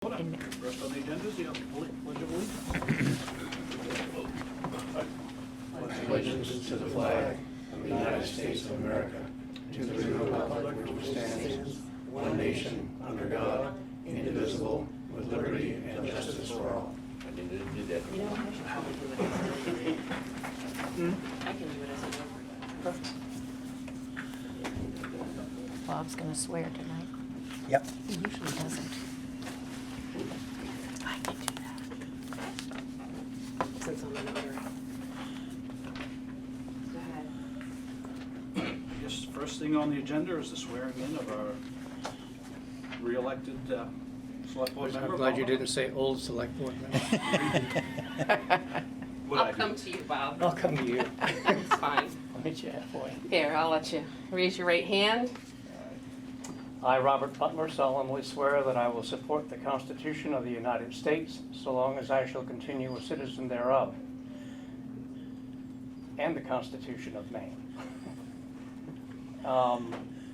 First on the agenda is the Pledge of Allegiance. Allegiance to the flag of the United States of America, to the republic which stands, one nation, under God, indivisible, with liberty and justice for all. I didn't do that. You know, I should probably do it as a I can do it as a Bob's gonna swear tonight. Yep. He usually doesn't. I can do that. since I'm a notary. Go ahead. Yes, first thing on the agenda is the swearing in of our re-elected select board member. I'm glad you didn't say old select board member. I'll come to you, Bob. I'll come to you. It's fine. I'll meet you halfway. Here, I'll let you raise your right hand. I, Robert Butler, solemnly swear that I will support the Constitution of the United States so long as I shall continue a citizen thereof, and the Constitution of Maine.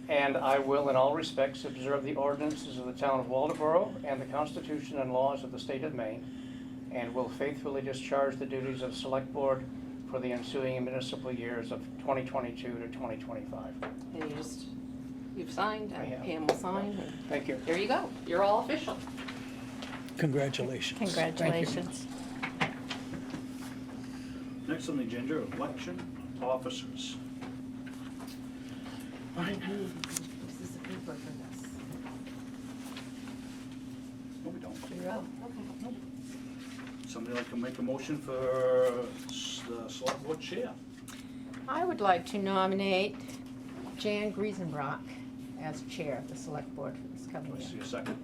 And I will in all respects observe the ordinances of the town of Waldoboro and the Constitution and laws of the state of Maine, and will faithfully discharge the duties of Select Board for the ensuing municipal years of 2022 to 2025. And you've signed, I and have. Pam will sign. And Thank you. there you go. You're all official. Congratulations. Congratulations. Next on the agenda, election officers. This is the paper for this. No, we don't. You're up. Okay. Somebody like to make a motion for the select board chair? I would like to nominate Jan Griesenbrock as chair of the select board for this coming Do I see year. a second?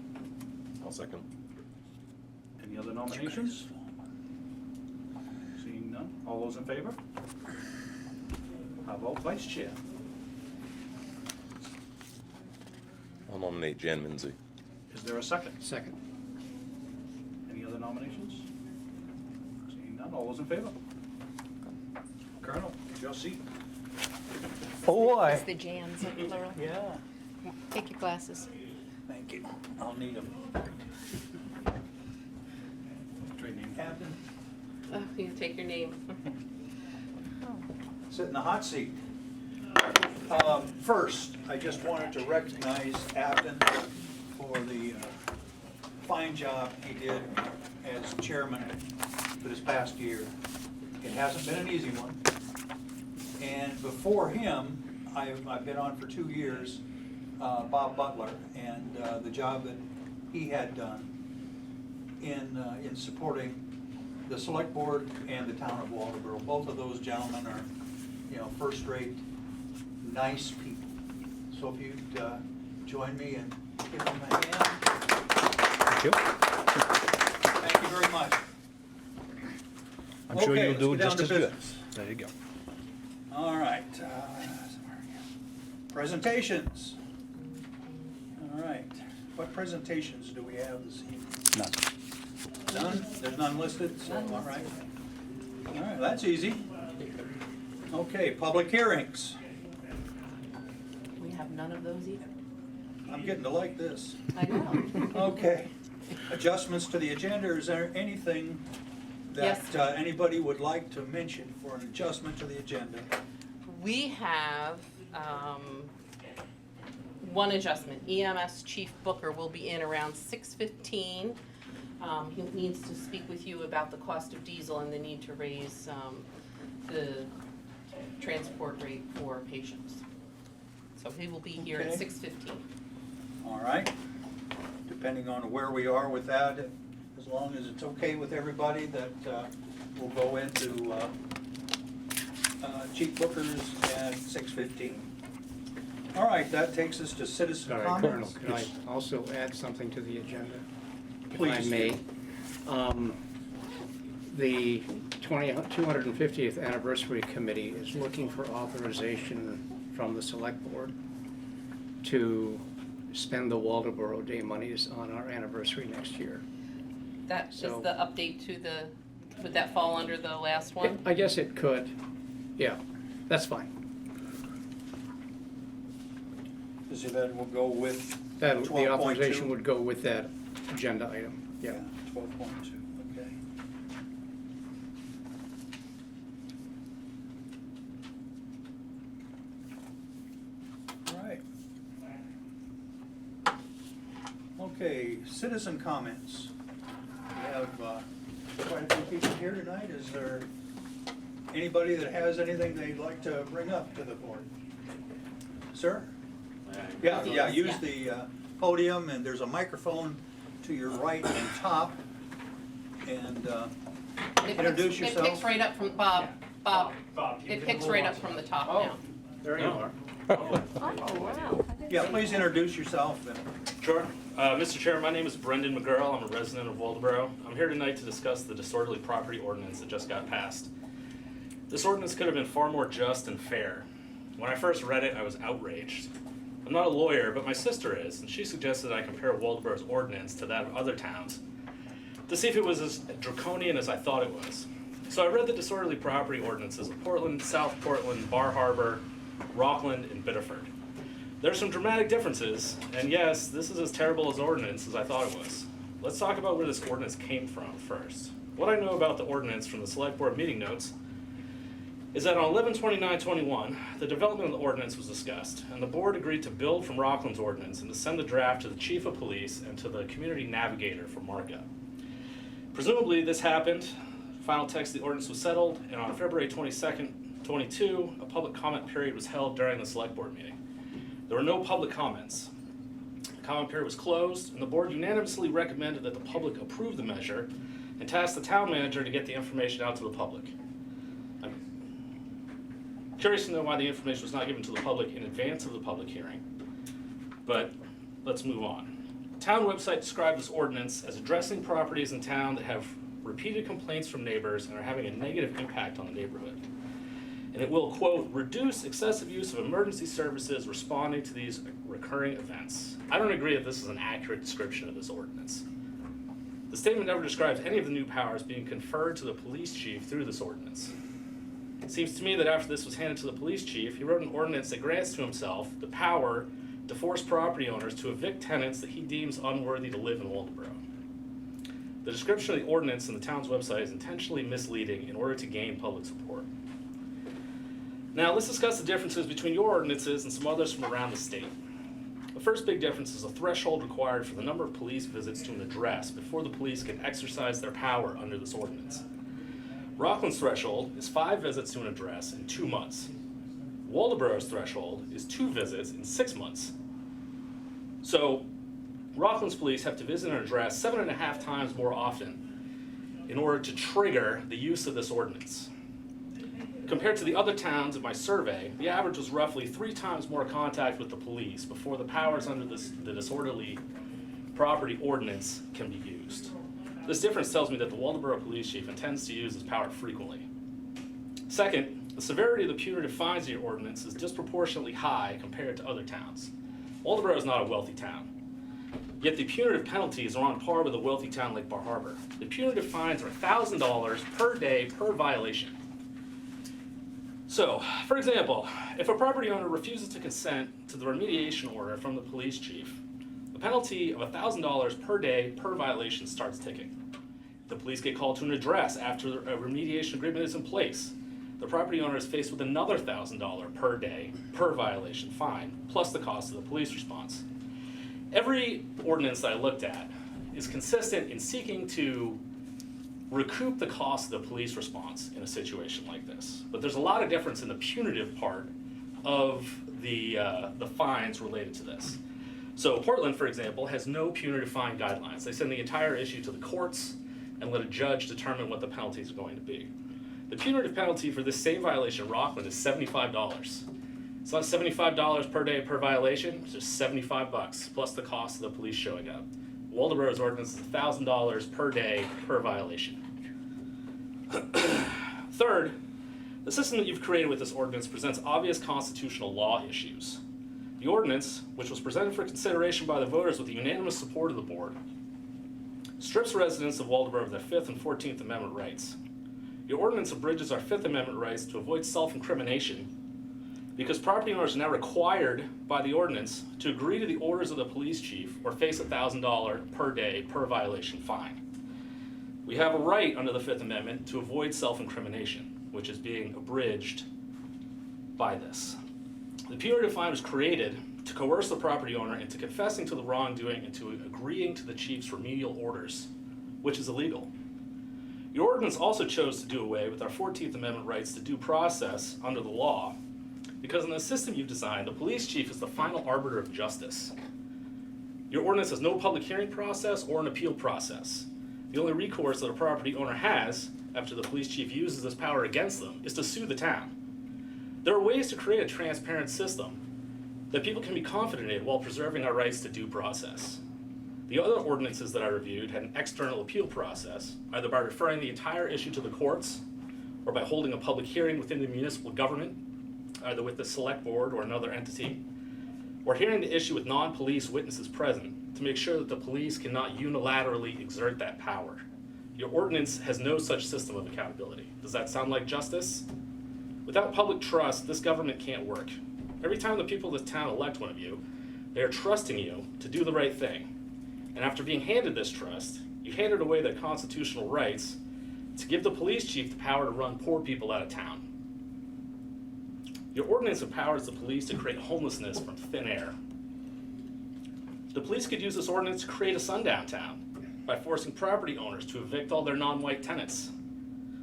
I'll second. Any other nominations? Seeing none, all those in favor? How about vice chair? I'll nominate Jan Minzy. Is there a second? Second. Any other nominations? Seeing none, all those in favor? Colonel, your seat. Oh, boy. It's the Jans in plural. Yeah. Take your glasses. Thank you. I'll need them. Trade name captain. Oh, you can take your name. Sit in the hot seat. First, I just wanted to recognize Abden for the fine job he did as chairman for this past year. It hasn't been an easy one. And before him, I've been on for 2 years, Bob Butler, and the job that he had done in supporting the select board and the town of Waldoboro. Both of those gentlemen are, first-rate, nice people. So if you'd join me in giving them a hand. Thank you. Thank you very much. I'm sure Okay, you'll do let's get just down as to good. business. There you go. All right. Presentations. All right. What presentations do we have this evening? None. None? There's none listed, so, None all right. listed. All right, that's easy. Okay, public hearings. We have none of those either. I'm getting to like this. I know. Okay. Adjustments to the agenda. Is there anything that Yes. anybody would like to mention for an adjustment to the agenda? We have one adjustment. EMS Chief Booker will be in around 6:15. He needs to speak with you about the cost of diesel and the need to raise the transport rate for patients. So he will be here at Okay. 6:15. All right. Depending on where we are with that, as long as it's okay with everybody, that we'll go into Chief Booker's at 6:15. All right, that takes us to citizen Sorry, Colonel, comments. can I also add something to the agenda? Please. If I may. The 250th Anniversary Committee is looking for authorization from the Select Board to spend the Waldoboro Day monies on our anniversary next year. That is So- the update to the, would that fall under the last one? I guess it could. Yeah, that's fine. So that will go with That, the 12.2. authorization would go with that agenda item, yeah. 12.2, okay. All right. Okay, citizen comments. We have quite a few people here tonight. Is there anybody that has anything they'd like to bring up to the board? Sir? Yeah, use the podium, and there's a microphone to your right and top. And introduce It yourself. picks right up from, Bob, it picks right up from the top now. There you are. Oh, wow. Yeah, please introduce yourself. And Sure. Mr. Chair, my name is Brendan McGurl. I'm a resident of Waldeboro. I'm here tonight to discuss the disorderly property ordinance that just got passed. This ordinance could have been far more just and fair. When I first read it, I was outraged. I'm not a lawyer, but my sister is, and she suggested I compare Waldeboro's ordinance to that of other towns to see if it was as draconian as I thought it was. So I read the disorderly property ordinances of Portland, South Portland, Bar Harbor, Rockland, and Biddeford. There's some dramatic differences, and yes, this is as terrible as ordinance as I thought it was. Let's talk about where this ordinance came from first. What I know about the ordinance from the select board meeting notes is that on 11/29/21, the development of the ordinance was discussed, and the board agreed to build from Rockland's ordinance and to send the draft to the chief of police and to the community navigator for markup. Presumably this happened, final text of the ordinance was settled, and on February 22nd, 22, a public comment period was held during the select board meeting. There were no public comments. The comment period was closed, and the board unanimously recommended that the public approve the measure and tasked the town manager to get the information out to the public. I'm curious to know why the information was not given to the public in advance of the public hearing, but let's move on. The town website described this ordinance as addressing properties in town that have repeated complaints from neighbors and are having a negative impact on the neighborhood. And it will, quote, reduce excessive use of emergency services responding to these recurring events. I don't agree that this is an accurate description of this ordinance. The statement never describes any of the new powers being conferred to the police chief through this ordinance. It seems to me that after this was handed to the police chief, he wrote an ordinance that grants to himself the power to force property owners to evict tenants that he deems unworthy to live in Waldeboro. The description of the ordinance in the town's website is intentionally misleading in order to gain public support. Now, let's discuss the differences between your ordinances and some others from around the state. The first big difference is the threshold required for the number of police visits to an address before the police can exercise their power under this ordinance. Rockland's threshold is 5 visits to an address in 2 months. Waldeboro's threshold is 2 visits in 6 months. So, Rockland's police have to visit an address 7.5 times more often in order to trigger the use of this ordinance. Compared to the other towns in my survey, the average was roughly 3 times more contact with the police before the powers under the disorderly property ordinance can be used. This difference tells me that the Waldeboro police chief intends to use his power frequently. Second, the severity of the punitive fines in your ordinance is disproportionately high compared to other towns. Waldeboro is not a wealthy town, yet the punitive penalties are on par with a wealthy town like Bar Harbor. The punitive fines are $1,000 per day per violation. So, for example, if a property owner refuses to consent to the remediation order from the police chief, the penalty of $1,000 per day per violation starts ticking. If the police get called to an address after a remediation agreement is in place, the property owner is faced with another $1,000 per day per violation fine, plus the cost of the police response. Every ordinance that I looked at is consistent in seeking to recoup the cost of the police response in a situation like this. But there's a lot of difference in the punitive part of the fines related to this. So Portland, for example, has no punitive fine guidelines. They send the entire issue to the courts and let a judge determine what the penalties are going to be. The punitive penalty for this same violation in Rockland is $75. It's not $75 per day per violation, it's just $75 plus the cost of the police showing up. Waldeboro's ordinance is $1,000 per day per violation. Third, the system that you've created with this ordinance presents obvious constitutional law issues. The ordinance, which was presented for consideration by the voters with the unanimous support of the board, strips residents of Waldeboro of their 5th and 14th Amendment rights. Your ordinance abridges our 5th Amendment rights to avoid self-incrimination because property owners are now required by the ordinance to agree to the orders of the police chief or face a $1,000 per day per violation fine. We have a right under the Fifth Amendment to avoid self-incrimination, which is being abridged by this. The punitive fine was created to coerce the property owner into confessing to the wrongdoing and to agreeing to the chief's remedial orders, which is illegal. The ordinance also chose to do away with our 14th Amendment rights to due process under the law, because in the system you've designed, the police chief is the final arbiter of justice. Your ordinance has no public hearing process or an appeal process. The only recourse that a property owner has, after the police chief uses this power against them, is to sue the town. There are ways to create a transparent system that people can be confident in while preserving our rights to due process. The other ordinances that I reviewed had an external appeal process, either by referring the entire issue to the courts or by holding a public hearing within the municipal government, either with the select board or another entity, or hearing the issue with non-police witnesses present to make sure that the police cannot unilaterally exert that power. Your ordinance has no such system of accountability. Does that sound like justice? Without public trust, this government can't work. Every time the people of this town elect one of you, they are trusting you to do the right thing. And after being handed this trust, you handed away their constitutional rights to give the police chief the power to run poor people out of town. Your ordinance empowers the police to create homelessness from thin air. The police could use this ordinance to create a sundown town by forcing property owners to evict all their non-white tenants.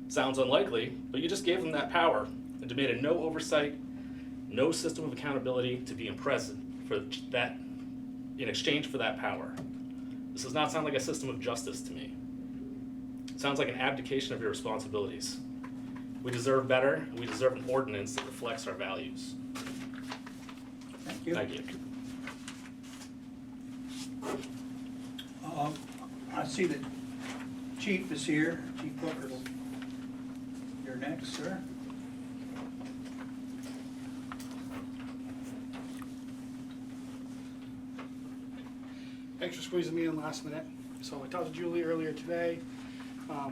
Sounds unlikely, but you just gave them that power and demanded no oversight, no system of accountability to be present for that in exchange for that power. This does not sound like a system of justice to me. It sounds like an abdication of your responsibilities. We deserve better, and we deserve an ordinance that reflects our values. Thank you. Thank you. I see that Chief is here. Chief Booker, you're next, sir. Thanks for squeezing me in last minute. So I talked to Julie earlier today.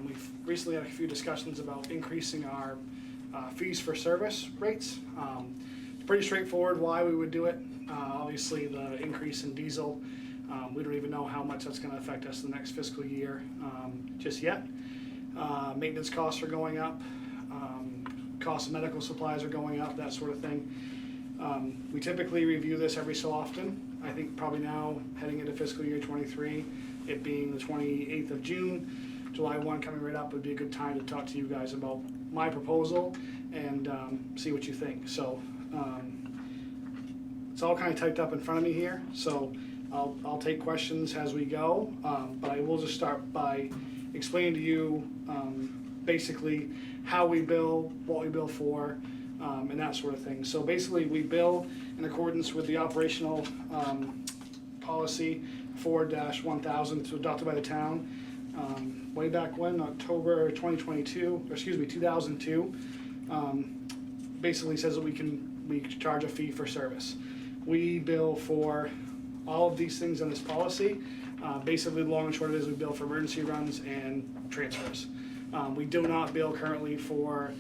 We've recently had a few discussions about increasing our fees for service rates. It's pretty straightforward why we would do it. Obviously the increase in diesel, we don't even know how much that's going to affect us the next fiscal year just yet. Maintenance costs are going up, costs of medical supplies are going up, that sort of thing. We typically review this every so often. I think probably now, heading into fiscal year 23, it being the 28th of June, July 1 coming right up, would be a good time to talk to you guys about my proposal and see what you think. So it's all kind of typed up in front of me here, so I'll take questions as we go, but I will just start by explaining to you basically how we bill, what we bill for, and that sort of thing. So basically we bill in accordance with the operational policy 4-1000 to adopted by the town way back when, October 2002, basically says that we charge a fee for service. We bill for all of these things in this policy. Basically, the long and short of it is we bill for emergency runs and transfers. We do not bill currently for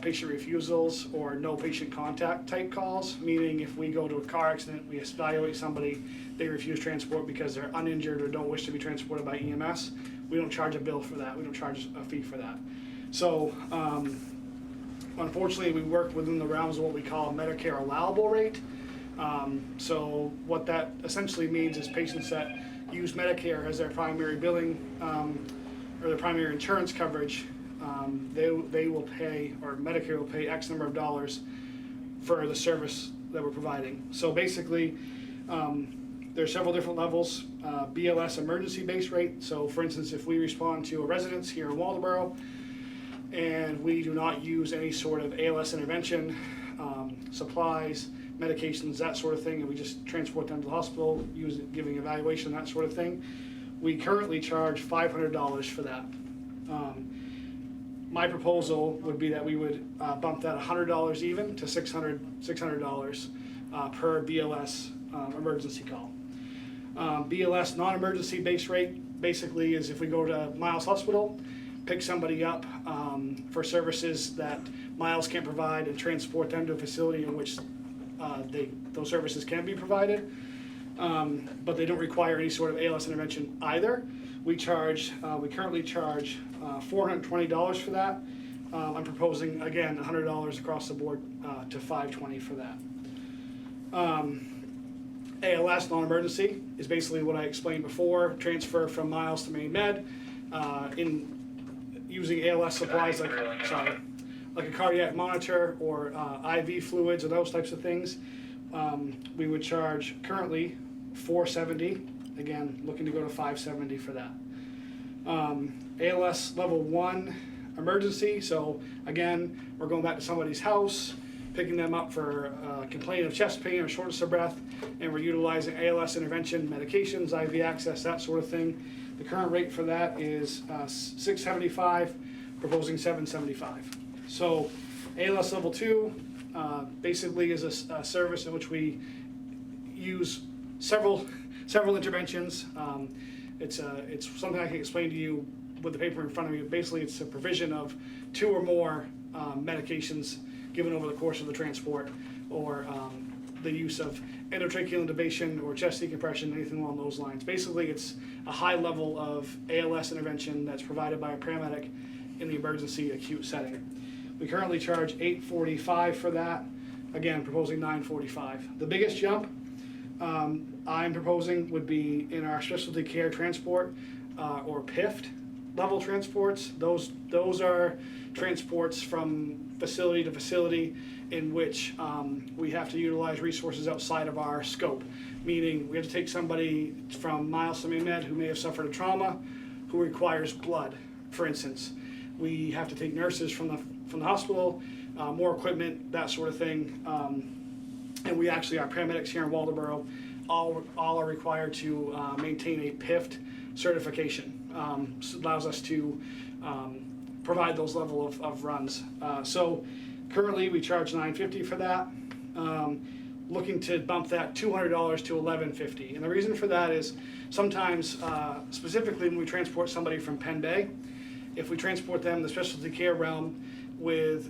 patient refusals or no patient contact type calls, meaning if we go to a car accident, we evaluate somebody, they refuse transport because they're uninjured or don't wish to be transported by EMS, we don't charge a bill for that, we don't charge a fee for that. So unfortunately we work within the realms of what we call a Medicare allowable rate. So what that essentially means is patients that use Medicare as their primary billing or their primary insurance coverage, they will pay, or Medicare will pay X number of dollars for the service that we're providing. So basically, there's several different levels. BLS emergency base rate. So for instance, if we respond to a residence here in Waldoboro and we do not use any sort of ALS intervention, supplies, medications, that sort of thing, and we just transport them to the hospital, giving evaluation, that sort of thing, we currently charge $500 for that. My proposal would be that we would bump that $100 even to $600 per BLS emergency call. BLS non-emergency base rate basically is if we go to Miles Hospital, pick somebody up for services that Miles can't provide and transport them to a facility in which those services can be provided. But they don't require any sort of ALS intervention either. We currently charge $420 for that. I'm proposing, again, $100 across the board to $520 for that. ALS, non-emergency, is basically what I explained before, transfer from Miles to Maine Med. In using ALS supplies like a cardiac monitor or IV fluids or those types of things, we would charge currently $470. Again, looking to go to $570 for that. ALS level 1 emergency. So again, we're going back to somebody's house, picking them up for complaint of chest pain or shortness of breath, and we're utilizing ALS intervention medications, IV access, that sort of thing. The current rate for that is $675, proposing $775. So ALS level 2 basically is a service in which we use several interventions. It's something I can explain to you with the paper in front of you. Basically, it's a provision of 2 or more medications given over the course of the transport, or the use of endotracheal intubation or chest decompression, anything along those lines. Basically, it's a high level of ALS intervention that's provided by a paramedic in the emergency acute setting. We currently charge $845 for that. Again, proposing $945. The biggest jump I'm proposing would be in our specialty care transport or PIFT level transports. Those are transports from facility to facility in which we have to utilize resources outside of our scope. Meaning we have to take somebody from Miles to Maine Med who may have suffered a trauma, who requires blood, for instance. We have to take nurses from the hospital, more equipment, that sort of thing. And we actually, our paramedics here in Waldoboro, all are required to maintain a PIFT certification. So it allows us to provide those level of runs. So currently we charge $950 for that. Looking to bump that $200 to $1150. And the reason for that is sometimes, specifically when we transport somebody from Penn Bay, if we transport them in the specialty care realm with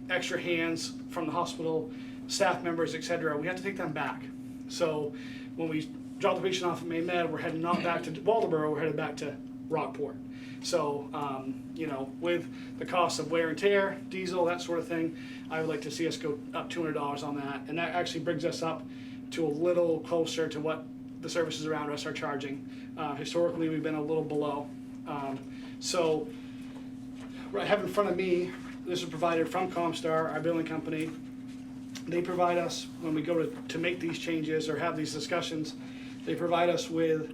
extra hands from the hospital, staff members, etc., we have to take them back. So when we drop the patient off at Maine Med, we're heading not back to Waldoboro, we're headed back to Rockport. So, with the cost of wear and tear, diesel, that sort of thing, I would like to see us go up $200 on that. And that actually brings us up to a little closer to what the services around us are charging. Historically, we've been a little below. So, what I have in front of me, this is provided from Comstar, our billing company. They provide us, when we go to make these changes or have these discussions, they provide us with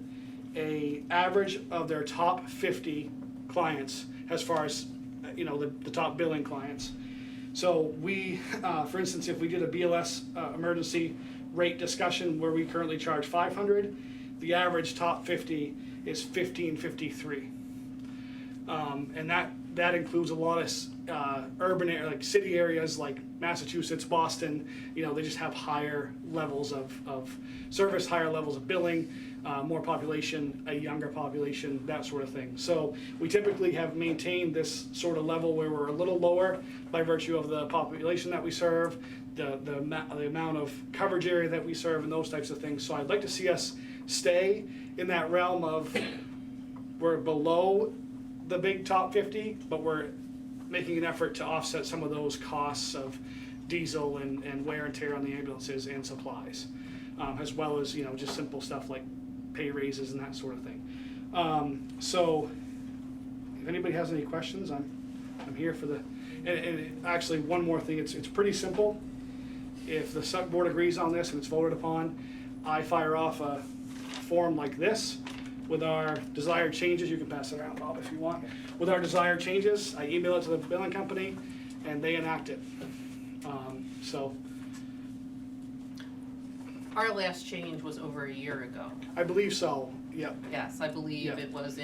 a average of their top 50 clients as far as, the top billing clients. So we, for instance, if we did a BLS emergency rate discussion where we currently charge $500, the average top 50 is $1,553. And that includes a lot of urban area, like city areas like Massachusetts, Boston. They just have higher levels of service, higher levels of billing, more population, a younger population, that sort of thing. So we typically have maintained this sort of level where we're a little lower by virtue of the population that we serve, the amount of coverage area that we serve, and those types of things. So I'd like to see us stay in that realm of we're below the big top 50, but we're making an effort to offset some of those costs of diesel and wear and tear on the ambulances and supplies, as well as just simple stuff like pay raises and that sort of thing. So if anybody has any questions, I'm here for the. And actually, one more thing, it's pretty simple. If the select board agrees on this and it's voted upon, I fire off a form like this with our desired changes. You can pass it around, Bob, if you want. With our desired changes, I email it to the billing company, and they enact it. Our last change was over a year ago. I believe so. Yep. Yes, I believe Yeah. it was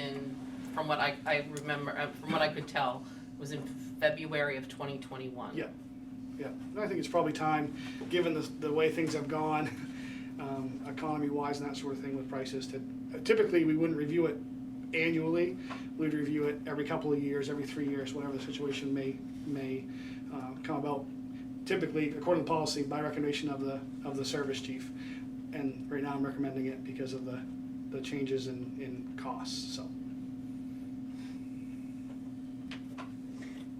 from what I remember, from what I could tell, was in February of 2021. Yeah. Yeah. And I think it's probably time, given the way things have gone, economy-wise and that sort of thing with prices, to typically we wouldn't review it annually. We'd review it every couple of years, every 3 years, whatever the situation may come about. Typically, according to policy, by recommendation of the service chief. And right now I'm recommending it because of the changes in costs, so.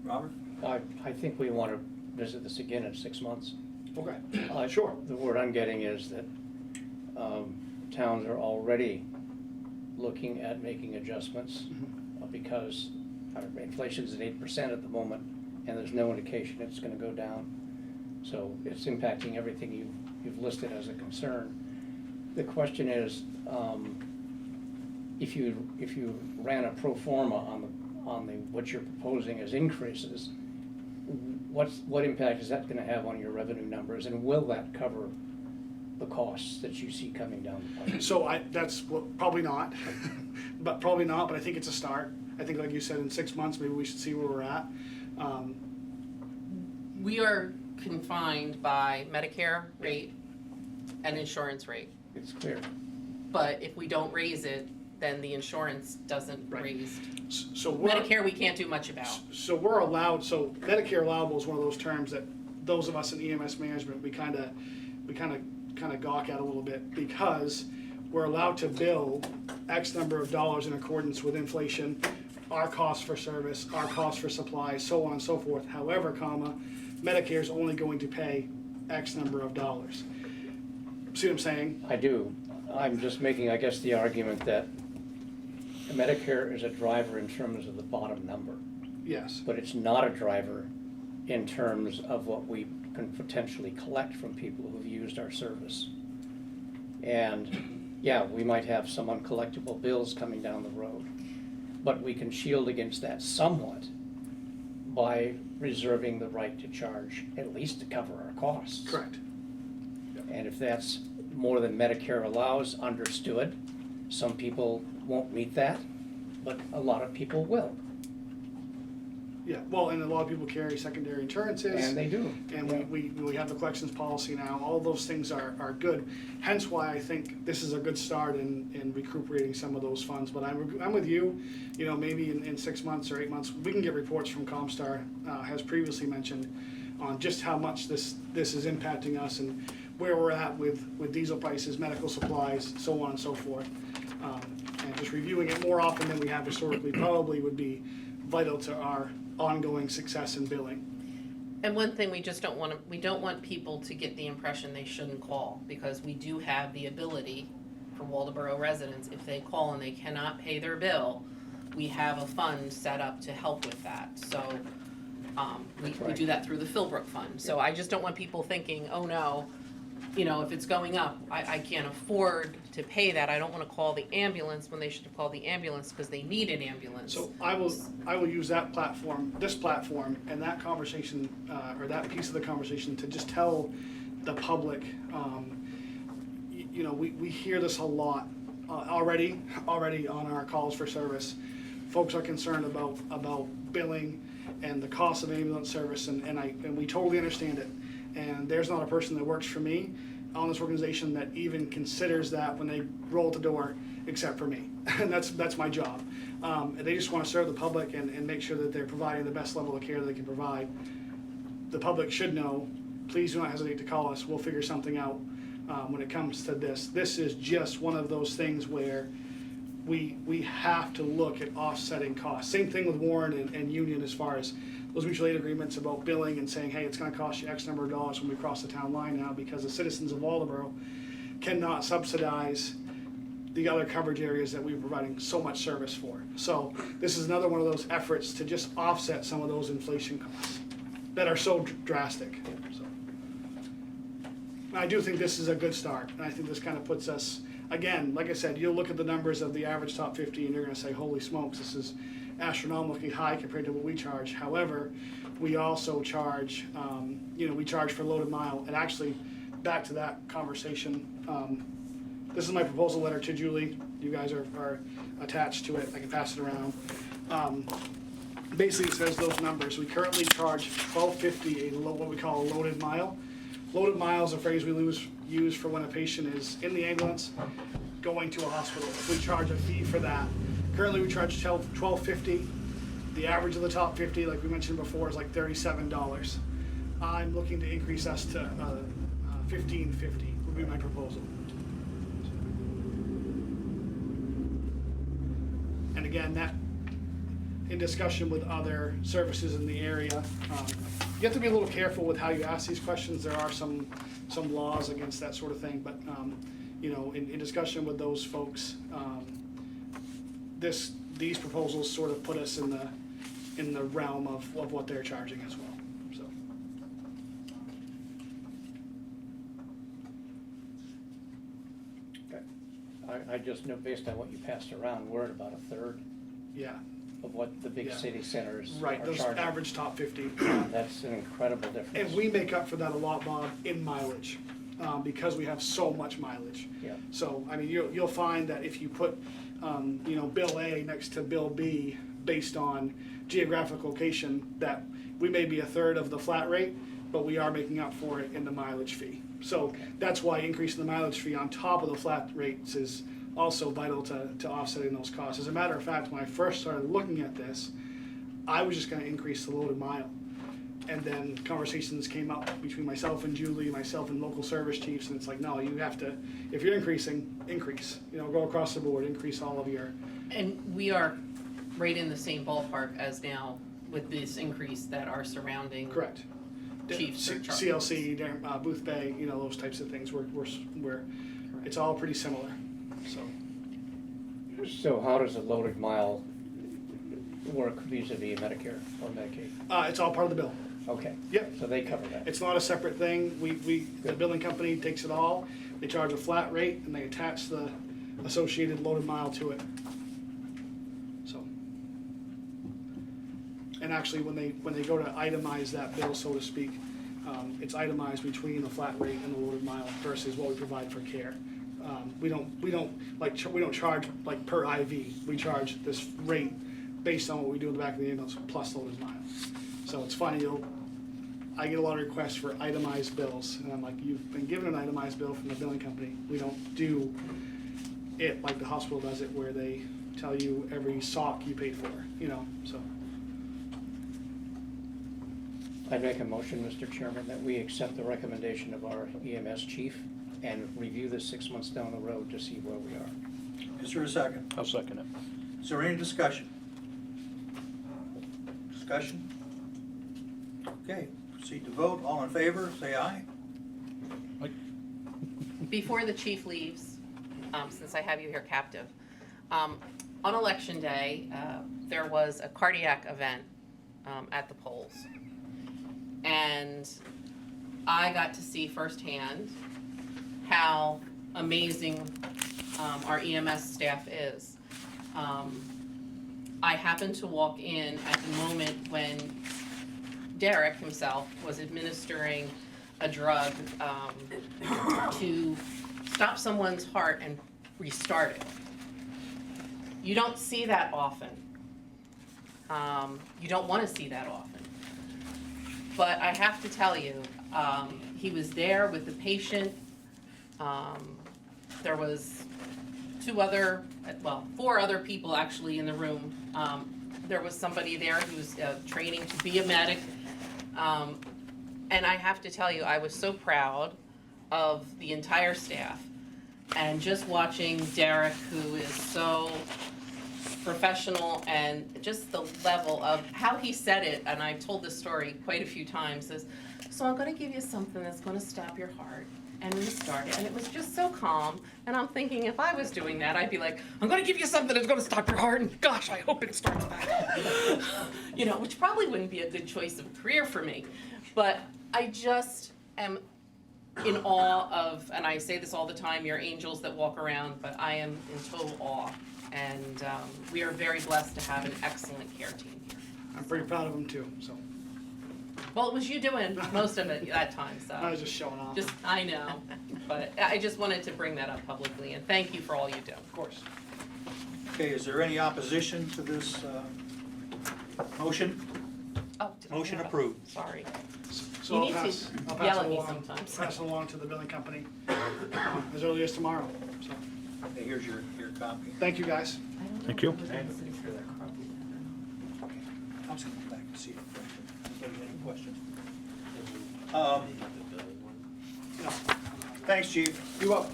Robert? I think we want to visit this again in 6 months. Okay, sure. The word I'm getting is that towns are already looking at making adjustments because our inflation's at 8% at the moment, and there's no indication it's going to go down. So it's impacting everything you've listed as a concern. The question is, if you ran a pro forma on the what you're proposing as increases, what impact is that going to have on your revenue numbers, and will that cover the costs that you see coming down the pipe? So probably not, but I think it's a start. I think, like you said, in 6 months, maybe we should see where we're at. We are confined by Medicare rate and insurance rate. It's clear. But if we don't raise it, then the insurance doesn't Right. raise. So Medicare, we can't do much about. So we're allowed, so Medicare allowable is one of those terms that those of us in EMS management, we kind of gawk at a little bit, because we're allowed to bill X number of dollars in accordance with inflation, our cost for service, our cost for supplies, so on and so forth. However, Medicare is only going to pay X number of dollars. See what I'm saying? I do. I'm just making, I guess, the argument that Medicare is a driver in terms of the bottom number, Yes. but it's not a driver in terms of what we can potentially collect from people who've used our service. And yeah, we might have some uncollectible bills coming down the road, but we can shield against that somewhat by reserving the right to charge, at least to cover our costs. Correct. And if that's more than Medicare allows, understood. Some people won't meet that, but a lot of people will, Yeah, well, and a lot of people carry secondary insurances. and they do. And we have the collections policy now. All those things are good. Hence why I think this is a good start in recuperating some of those funds. But I'm with you, maybe in 6 months or 8 months, we can get reports from Comstar, has previously mentioned, on just how much this is impacting us and where we're at with diesel prices, medical supplies, so on and so forth. And just reviewing it more often than we have historically probably would be vital to our ongoing success in billing. And one thing we don't want people to get the impression they shouldn't call, because we do have the ability for Waldoboro residents, if they call and they cannot pay their bill, we have a fund set up to help with that. So we do that through the Philbrook Fund. So I just don't want people thinking, oh no, if it's going up, I can't afford to pay that. I don't want to call the ambulance when they should have called the ambulance because they need an ambulance. So I will use that platform, this platform, and that conversation, or that piece of the conversation to just tell the public, we hear this a lot already on our calls for service. Folks are concerned about billing and the cost of ambulance service, and we totally understand it. And there's not a person that works for me on this organization that even considers that when they roll at the door, except for me. And that's my job. They just want to serve the public and make sure that they're providing the best level of care they can provide. The public should know, please do not hesitate to call us. We'll figure something out when it comes to this. This is just one of those things where we have to look at offsetting costs. Same thing with Warren and Union as far as those mutual aid agreements about billing and saying, hey, it's going to cost you X number of dollars when we cross the town line now, because the citizens of Waldoboro cannot subsidize the other coverage areas that we're providing so much service for. So this is another one of those efforts to just offset some of those inflation costs that are so drastic. So I do think this is a good start, and I think this kind of puts us, again, like I said, you'll look at the numbers of the average top 50 and you're going to say, holy smokes, this is astronomically high compared to what we charge. However, we also charge, we charge for loaded mile. And actually, back to that conversation, this is my proposal letter to Julie. You guys are attached to it. I can pass it around. Basically, it says those numbers. We currently charge $12.50 what we call a loaded mile. Loaded mile is a phrase we use for when a patient is in the ambulance going to a hospital. If we charge a fee for that, Currently, we charge $12.50. The average of the top 50, like we mentioned before, is like $37. I'm looking to increase us to $15.50 would be my proposal. And again, that in discussion with other services in the area, you have to be a little careful with how you ask these questions. There are some laws against that sort of thing, but you know, in discussion with those folks, these proposals sort of put us in the realm of what they're charging as well. So. I just know based on what you passed around, we're at about a third Yeah, of what the big Yeah. city centers right, are those charging. average top 50. That's an incredible difference. And we make up for that a lot, Bob, in mileage, because we have so much mileage. Yeah. So, I mean, you'll find that if you put, you know, Bill A next to Bill B based on geographic location, that we may be a third of the flat rate, but we are making up for it in the mileage fee. So that's why increasing the mileage fee on top of the flat rates is also vital to offsetting those costs. As a matter of fact, when I first started looking at this, I was just gonna increase the loaded mile. And then conversations came up between myself and Julie, myself and local service chiefs, and it's like, no, you have to, if you're increasing, increase. You know, go across the board, increase all of your, And we are right in the same ballpark as now with this increase that are surrounding. correct. Chiefs are charging. CLC, Booth Bay, you know, those types of things, we're, it's all pretty similar, so. So how does a loaded mile work vis-a-vis Medicare or Medicaid? It's all part of the bill. Okay. Yep. So they cover that. It's not a separate thing. The billing company takes it all. They charge a flat rate and they attach the associated loaded mile to it. So. And actually, when they go to itemize that bill, so to speak, it's itemized between the flat rate and the loaded mile versus what we provide for care. We don't charge like per IV. We charge this rate based on what we do in the back of the ambulance plus loaded mile. So it's funny, I get a lot of requests for itemized bills, and I'm like, you've been given an itemized bill from the billing company. We don't do it like the hospital does it, where they tell you every sock you paid for, you know, so. I'd make a motion, Mr. Chairman, that we accept the recommendation of our EMS chief and review this 6 months down the road to see where we are. Is there a second? I'll second it. Is there any discussion? Discussion? Okay, proceed to vote. All in favor, say aye. Before the chief leaves, since I have you here captive, on election day, there was a cardiac event at the polls. And I got to see firsthand how amazing our EMS staff is. I happened to walk in at the moment when Derek himself was administering a drug to stop someone's heart and restart it. You don't see that often. You don't want to see that often. But I have to tell you, he was there with the patient. There was four other people actually in the room. There was somebody there who was training to be a medic. And I have to tell you, I was so proud of the entire staff. And just watching Derek, who is so professional, and just the level of how he said it, and I've told this story quite a few times, is, so I'm gonna give you something that's gonna stop your heart and restart it. And it was just so calm, and I'm thinking if I was doing that, I'd be like, I'm gonna give you something that's gonna stop your heart, and gosh, I hope it starts back. You know, which probably wouldn't be a good choice of career for me. But I just am in awe of, and I say this all the time, you're angels that walk around, but I am in total awe. And we are very blessed to have an excellent care team here. I'm pretty proud of them too, so. Well, it was you doing most of it that time, so. I was just showing off. I know, but I just wanted to bring that up publicly, and thank you for all you do. Of course. Okay, is there any opposition to this motion? Oh, did I Motion have a- approved. Sorry. So You I'll need to pass yell it at me along, sometimes. pass it along to the billing company as early as tomorrow, so. Okay, here's your copy. Thank you, guys. I don't Thank you. I'm just gonna go back and see if anybody had any questions. No. Thanks, Chief. You up?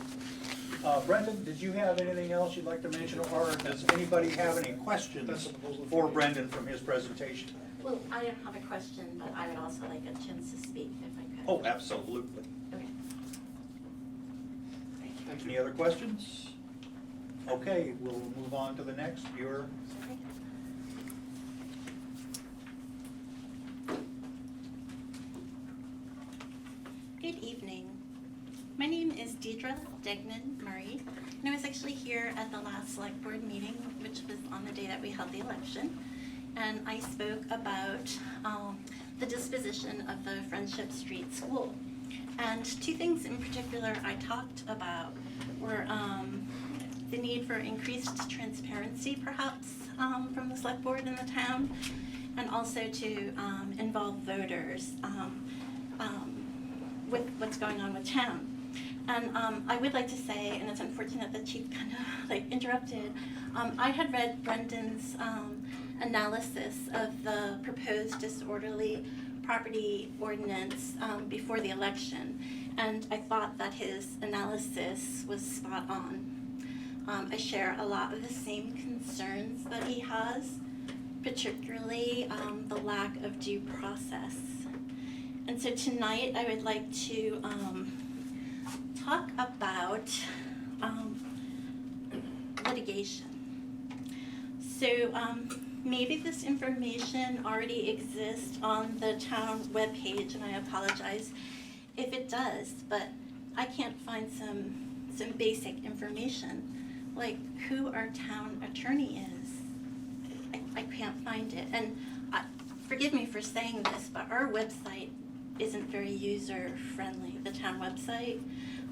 Brendan, did you have anything else you'd like to mention, or does anybody have any questions for Brendan from his presentation? Well, I don't have a question, but I would also like a chance to speak if I could. Oh, absolutely. Okay. Any other questions? Okay, we'll move on to the next. Your Good evening. My name is Deidre Degnan Murray, and I was actually here at the last select board meeting, which was on the day that we held the election. And I spoke about the disposition of the Friendship Street School. And two things in particular I talked about were the need for increased transparency, perhaps, from the select board in the town, and also to involve voters with what's going on with town. And I would like to say, and it's unfortunate that Chief kind of like interrupted, I had read Brendan's analysis of the proposed disorderly property ordinance before the election, and I thought that his analysis was spot on. I share a lot of the same concerns that he has, particularly the lack of due process. And so tonight I would like to talk about litigation. So maybe this information already exists on the town webpage, and I apologize if it does, but I can't find some basic information, like who our town attorney is. I can't find it, and forgive me for saying this, but our website isn't very user-friendly, the town website.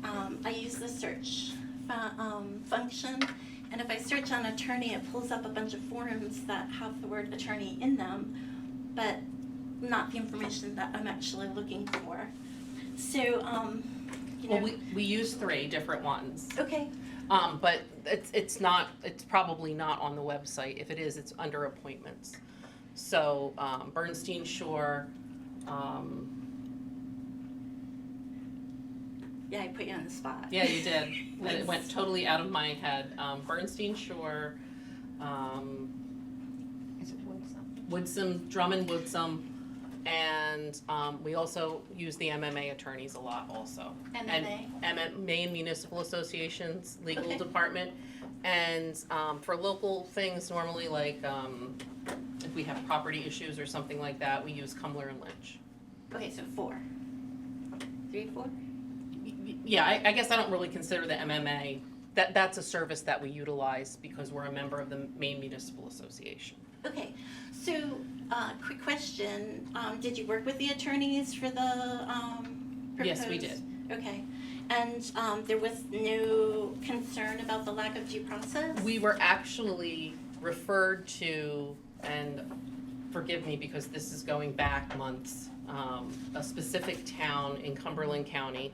I use the search function, and if I search on attorney, it pulls up a bunch of forums that have the word attorney in them, but not the information that I'm actually looking for. So, you know. Well, we use 3 different ones. Okay, But it's probably not on the website. If it is, it's under appointments. So, Bernstein Shore, yeah, I put you on the spot. yeah, you did, and it went totally out of my head. Bernstein Shore, Is it wood something? Woodsum, Drummond Woodsum, and we also use the MMA attorneys a lot also. MMA? And Maine Municipal Association's legal Okay. department. And for local things, normally like if we have property issues or something like that, we use Cumler and Lynch. Okay, so 4. 3, 4? Yeah, I guess I don't really consider the MMA, that's a service that we utilize because we're a member of the Maine Municipal Association. Okay, so, quick question, did you work with the attorneys for the, proposed? Yes, we did. Okay, and, there was no concern about the lack of due process? We were actually referred to, and forgive me because this is going back months, a specific town in Cumberland County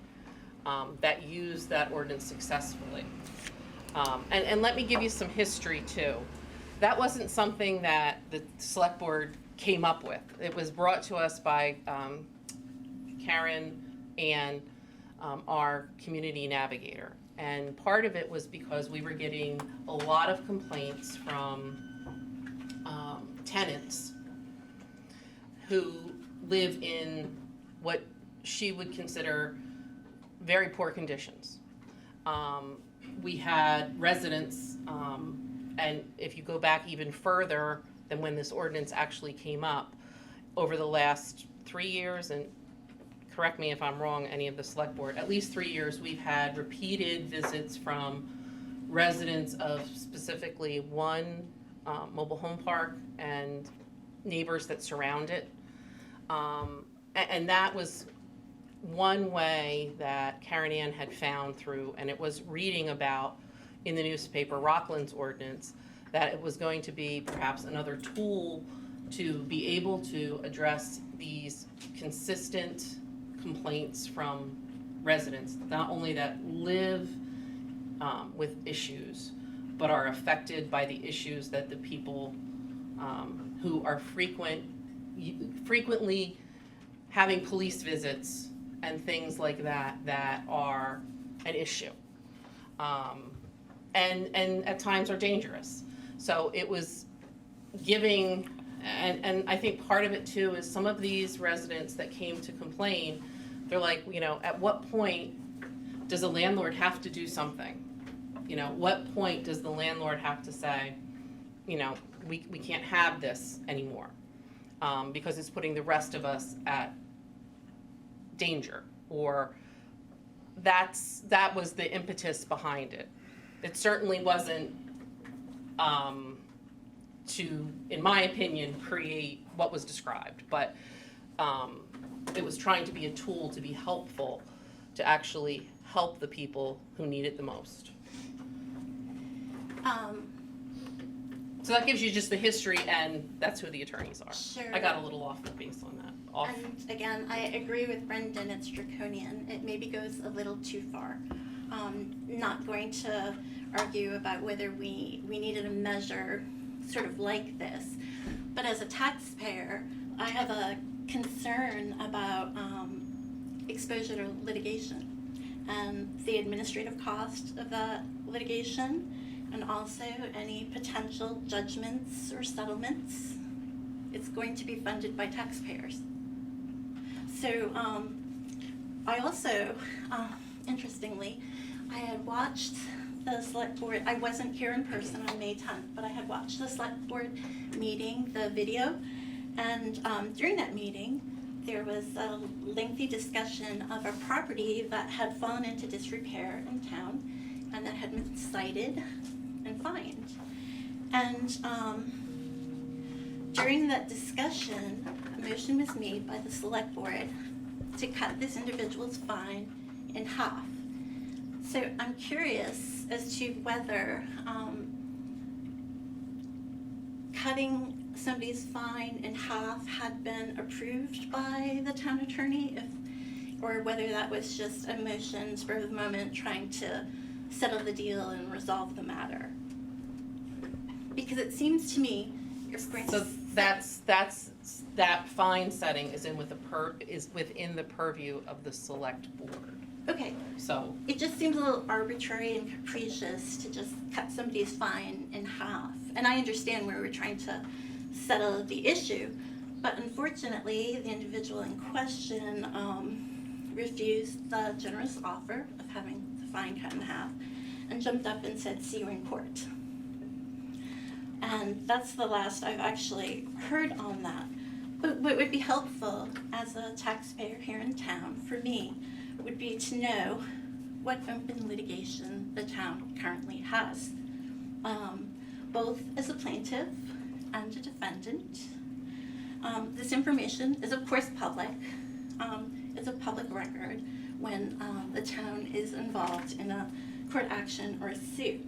that used that ordinance successfully. And let me give you some history too. That wasn't something that the select board came up with. It was brought to us by Karen and our community navigator. And part of it was because we were getting a lot of complaints from tenants who live in what she would consider very poor conditions. We had residents, and if you go back even further than when this ordinance actually came up, over the last 3 years, and correct me if I'm wrong, any of the select board, at least 3 years, we've had repeated visits from residents of specifically one mobile home park and neighbors that surround it. And that was one way that Karen Ann had found through, and it was reading about in the newspaper, Rockland's ordinance, that it was going to be perhaps another tool to be able to address these consistent complaints from residents, not only that live with issues, but are affected by the issues that the people who are frequently having police visits and things like that that are an issue. And at times are dangerous. So it was giving, and I think part of it too is some of these residents that came to complain, they're like, you know, at what point does a landlord have to do something? You know, what point does the landlord have to say, you know, we can't have this anymore, because it's putting the rest of us at danger, or that was the impetus behind it. It certainly wasn't to, in my opinion, create what was described, but it was trying to be a tool to be helpful, to actually help the people who need it the most. So that gives you just the history, and that's who the attorneys are. Sure. I got a little off the base on that. And again, I agree with Brendan, it's draconian. It maybe goes a little too far. Not going to argue about whether we needed a measure sort of like this. But as a taxpayer, I have a concern about exposure to litigation and the administrative cost of that litigation, and also any potential judgments or settlements. It's going to be funded by taxpayers. So I also, interestingly, I had watched the select board, I wasn't here in person on May 10th, but I had watched the select board meeting, the video, and during that meeting, there was a lengthy discussion of a property that had fallen into disrepair in town and that had been cited and fined. And during that discussion, a motion was made by the select board to cut this individual's fine in half. So I'm curious as to whether cutting somebody's fine in half had been approved by the town attorney, or whether that was just a motion, spur of the moment, trying to settle the deal and resolve the matter. Because it seems to me, if Grant. So that fine setting is within the purview of the select board. Okay, So it just seems a little arbitrary and capricious to just cut somebody's fine in half. And I understand where we're trying to settle the issue, but unfortunately, the individual in question refused the generous offer of having the fine cut in half and jumped up and said, "See you in court." And that's the last I've actually heard on that. But what would be helpful as a taxpayer here in town, for me, would be to know what open litigation the town currently has, both as a plaintiff and a defendant. This information is of course public. It's a public record when the town is involved in a court action or a suit.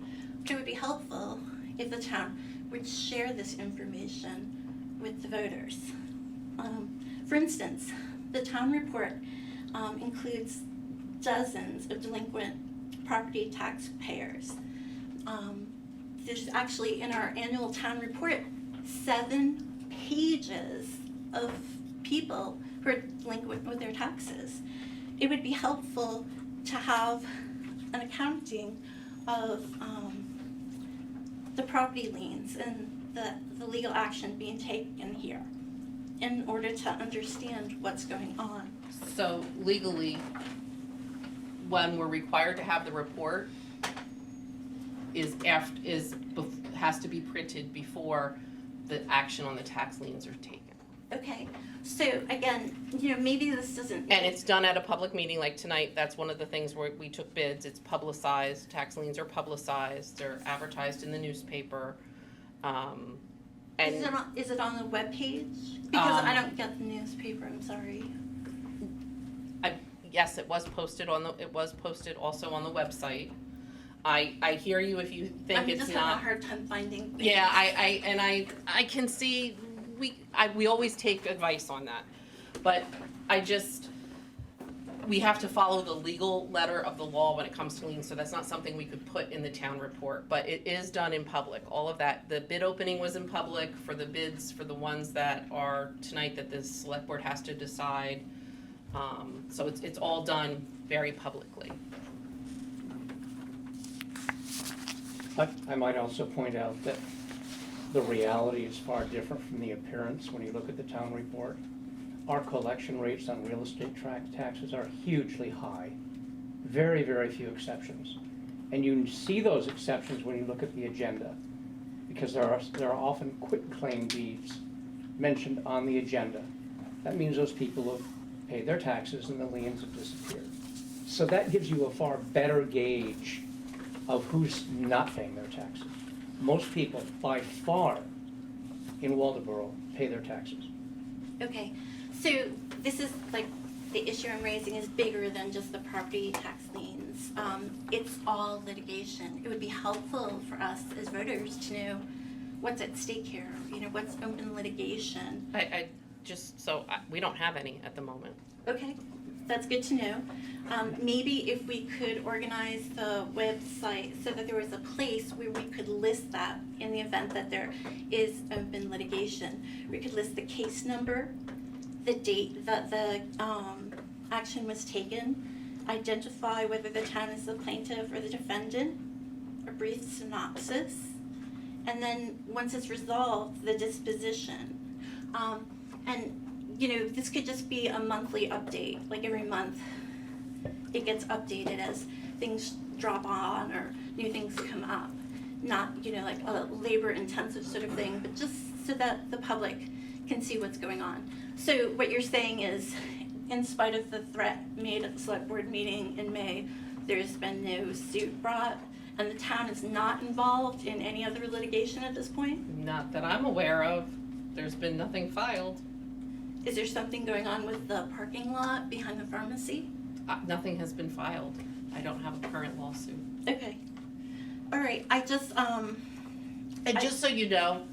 It would be helpful if the town would share this information with the voters. For instance, the town report includes dozens of delinquent property taxpayers. There's actually in our annual town report 7 pages of people who are delinquent with their taxes. It would be helpful to have an accounting of the property liens and the legal action being taken here in order to understand what's going on. So legally, when we're required to have the report, has to be printed before the action on the tax liens are taken. Okay, so again, maybe this doesn't. And it's done at a public meeting like tonight. That's one of the things where we took bids. It's publicized. Tax liens are publicized. They're advertised in the newspaper. Is it on the webpage? Because I don't get the newspaper, I'm sorry. Yes, it was posted also on the website. I hear you if you think it's not. I'm just having a hard time finding things. Yeah, I can see, we always take advice on that. But we have to follow the legal letter of the law when it comes to liens, so that's not something we could put in the town report, but it is done in public. All of that, the bid opening was in public for the bids, for the ones that are tonight that the select board has to decide. So it's all done very publicly. I might also point out that the reality is far different from the appearance when you look at the town report. Our collection rates on real estate taxes are hugely high. Very, very few exceptions. And you see those exceptions when you look at the agenda, because there are often quitclaim deeds mentioned on the agenda. That means those people have paid their taxes and the liens have disappeared. So that gives you a far better gauge of who's not paying their taxes. Most people, by far, in Waldoboro, pay their taxes. Okay, so this is like, the issue I'm raising is bigger than just the property tax liens. It's all litigation. It would be helpful for us as voters to know what's at stake here, you know, what's open litigation. We don't have any at the moment. Okay, that's good to know. Maybe if we could organize the website so that there was a place where we could list that in the event that there is open litigation. We could list the case number, the date that the action was taken, identify whether the town is the plaintiff or the defendant, a brief synopsis, and then once it's resolved, the disposition. And you know, this could just be a monthly update, like every month it gets updated as things drop on or new things come up. Not, you know, like a labor-intensive sort of thing, but just so that the public can see what's going on. So what you're saying is, in spite of the threat made at the select board meeting in May, there's been no suit brought, and the town is not involved in any other litigation at this point? Not that I'm aware of. There's been nothing filed. Is there something going on with the parking lot behind the pharmacy? Nothing has been filed. I don't have a current lawsuit. Okay. All right, I just, And just so you know,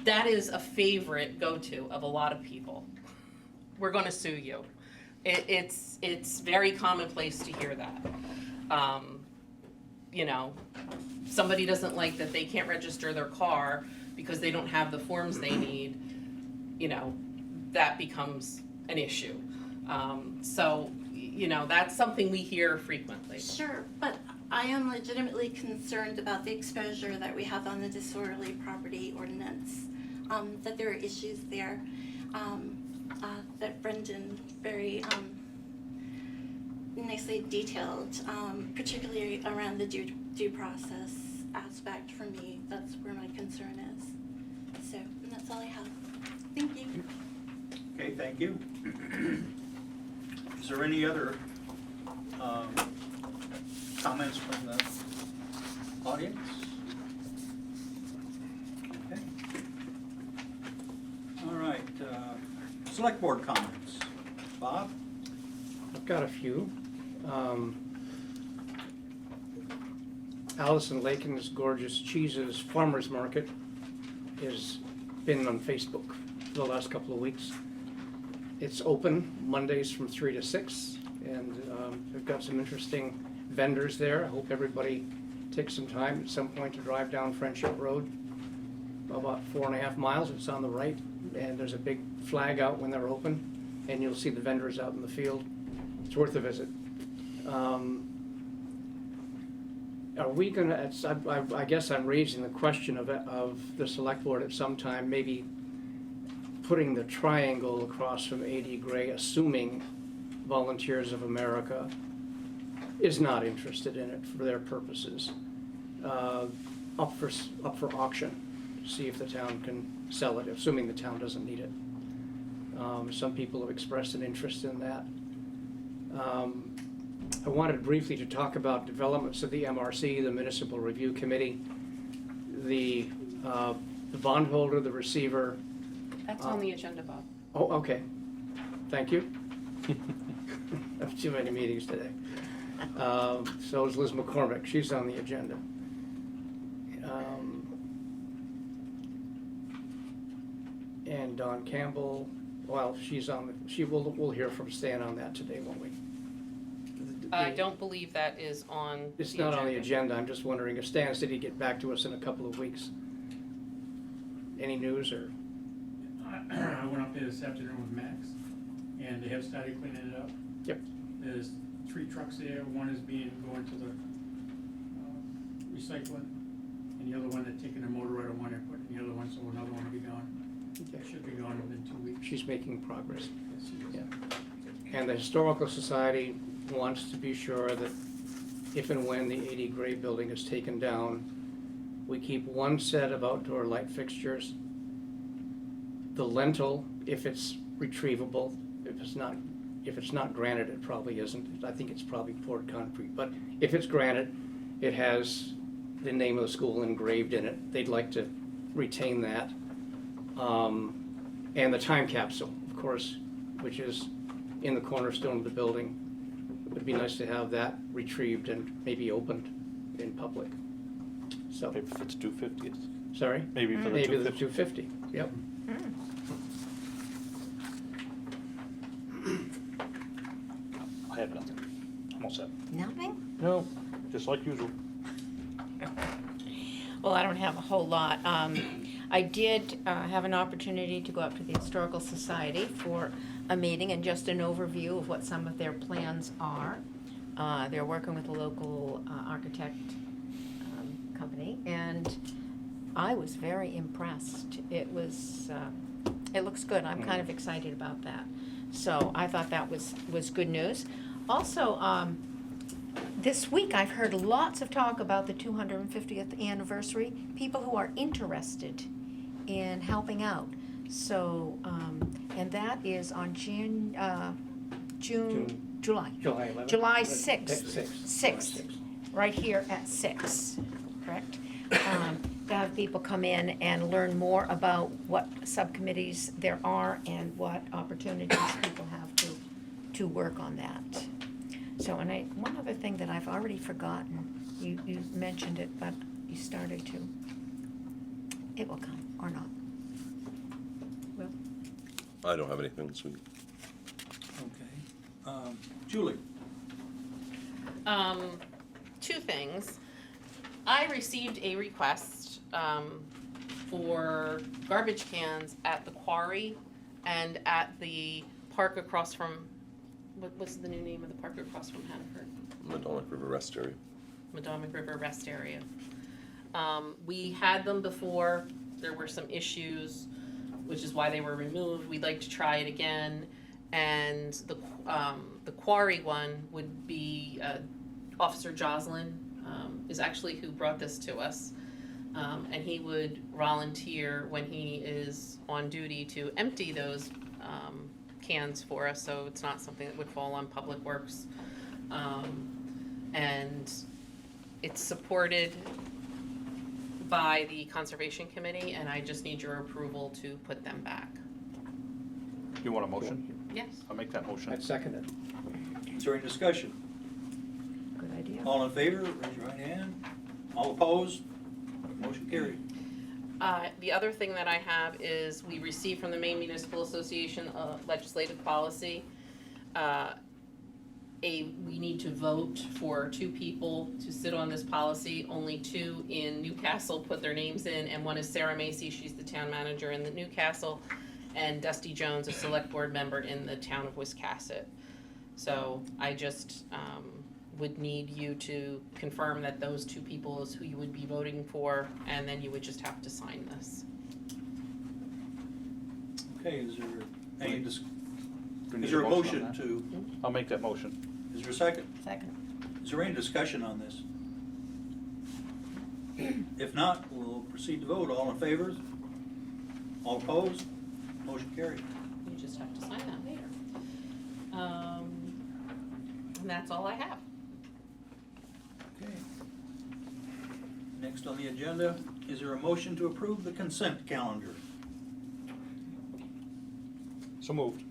that is a favorite go-to of a lot of people. We're gonna sue you. It's very commonplace to hear that. You know, somebody doesn't like that they can't register their car because they don't have the forms they need, you know, that becomes an issue. So, you know, that's something we hear frequently. Sure, but I am legitimately concerned about the exposure that we have on the disorderly property ordinance, that there are issues there, that Brendan very nicely detailed, particularly around the due process aspect. For me, that's where my concern is. So, and that's all I have. Thank you. Okay, thank you. Is there any other comments from the audience? Okay. All right, select board comments. Bob? I've got a few. Allison Lakin's Gorgeous Cheeses Farmers Market has been on Facebook for the last couple of weeks. It's open Mondays from 3 to 6, and they've got some interesting vendors there. I hope everybody takes some time at some point to drive down Friendship Road, about 4.5 miles. It's on the right, and there's a big flag out when they're open, and you'll see the vendors out in the field. It's worth a visit. Are we gonna, I guess I'm raising the question of the select board at some time, maybe putting the triangle across from A.D. Gray, assuming Volunteers of America is not interested in it for their purposes, up for auction, to see if the town can sell it, assuming the town doesn't need it. Some people have expressed an interest in that. I wanted briefly to talk about developments of the MRC, the Municipal Review Committee, the bondholder, the receiver. That's on the agenda, Bob. Oh, okay. Thank you. I have too many meetings today. So is Liz McCormick. She's on the agenda. And Don Campbell Well, we'll hear from Stan on that today, won't we? I don't believe that is on. It's not on the agenda, I'm just wondering if Stan said he'd get back to us in a couple of weeks. Any news or? I went up there this afternoon with Max, and they have started cleaning it up. Yep. There's 3 trucks there, one is going to the recycling, and the other one, they're taking the motor out of one and putting the other one, so another one will be gone. Okay. Should be gone within 2 weeks. She's making progress. Yes, she is. Yeah. And the Historical Society wants to be sure that if and when the 80 Gray building is taken down, we keep one set of outdoor light fixtures. The lintel, if it's retrievable, if it's not granite, it probably isn't. I think it's probably poured concrete. But if it's granite, it has the name of the school engraved in it. They'd like to retain that. And the time capsule, of course, which is in the cornerstone of the building. It would be nice to have that retrieved and maybe opened in public. So, Maybe for its 250th. sorry? Maybe for the Maybe the 250th. 250, yep. I have nothing. I'm all set. Nothing? No, just like usual. Well, I don't have a whole lot. I did have an opportunity to go up to the Historical Society for a meeting and just an overview of what some of their plans are. They're working with a local architect company, and I was very impressed. It looks good. I'm kind of excited about that. So I thought that was good news. Also, this week I've heard lots of talk about the 250th anniversary, people who are interested in helping out. So, and that is on July July 11th? July 6th. 6th. Right here at 6, correct? To have people come in and learn more about what subcommittees there are and what opportunities people have to work on that. So, and one other thing that I've already forgotten, you mentioned it, but you started to. It will come, or not. Will? I don't have anything this week. Okay. Julie? 2 things. I received a request for garbage cans at the quarry and at the park across from, what's the new name of the park across from Hannaford? Madomic River Rest Area. Madomic River Rest Area. We had them before. There were some issues, which is why they were removed. We'd like to try it again. And the quarry one would be Officer Joslin is actually who brought this to us. And he would volunteer when he is on duty to empty those cans for us, so it's not something that would fall on Public Works. And it's supported by the Conservation Committee, and I just need your approval to put them back. You want a motion? Yes. I'll make that motion. I'd second it. Is there any discussion? Good idea. All in favor, raise your right hand. All opposed? Motion carried. The other thing that I have is we received from the Maine Municipal Association legislative policy. We need to vote for 2 people to sit on this policy. Only 2 in Newcastle put their names in, and one is Sarah Macy, she's the town manager in the Newcastle, and Dusty Jones, a select board member in the town of Wiscasset. So I just would need you to confirm that those 2 people is who you would be voting for, and then you would just have to sign this. Okay, is there any, Do we need is there a on motion that? to, I'll make that motion. is there a second? Second. Is there any discussion on this? If not, we'll proceed to vote. All in favor? All opposed? Motion carried. You just have to sign that later. And that's all I have. Okay. Next on the agenda, is there a motion to approve the consent calendar? So moved.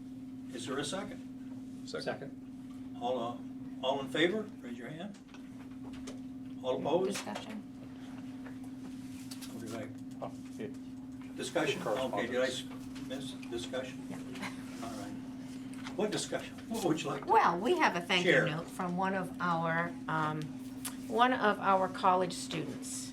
Is there a second? Second. All in favor? Raise your hand. All opposed? Discussion. What did I, Oh, yeah. discussion? Okay, did I Correspondence. miss discussion? All right. What discussion? What would you like to? Well, we have a thank you Share. note from one of our college students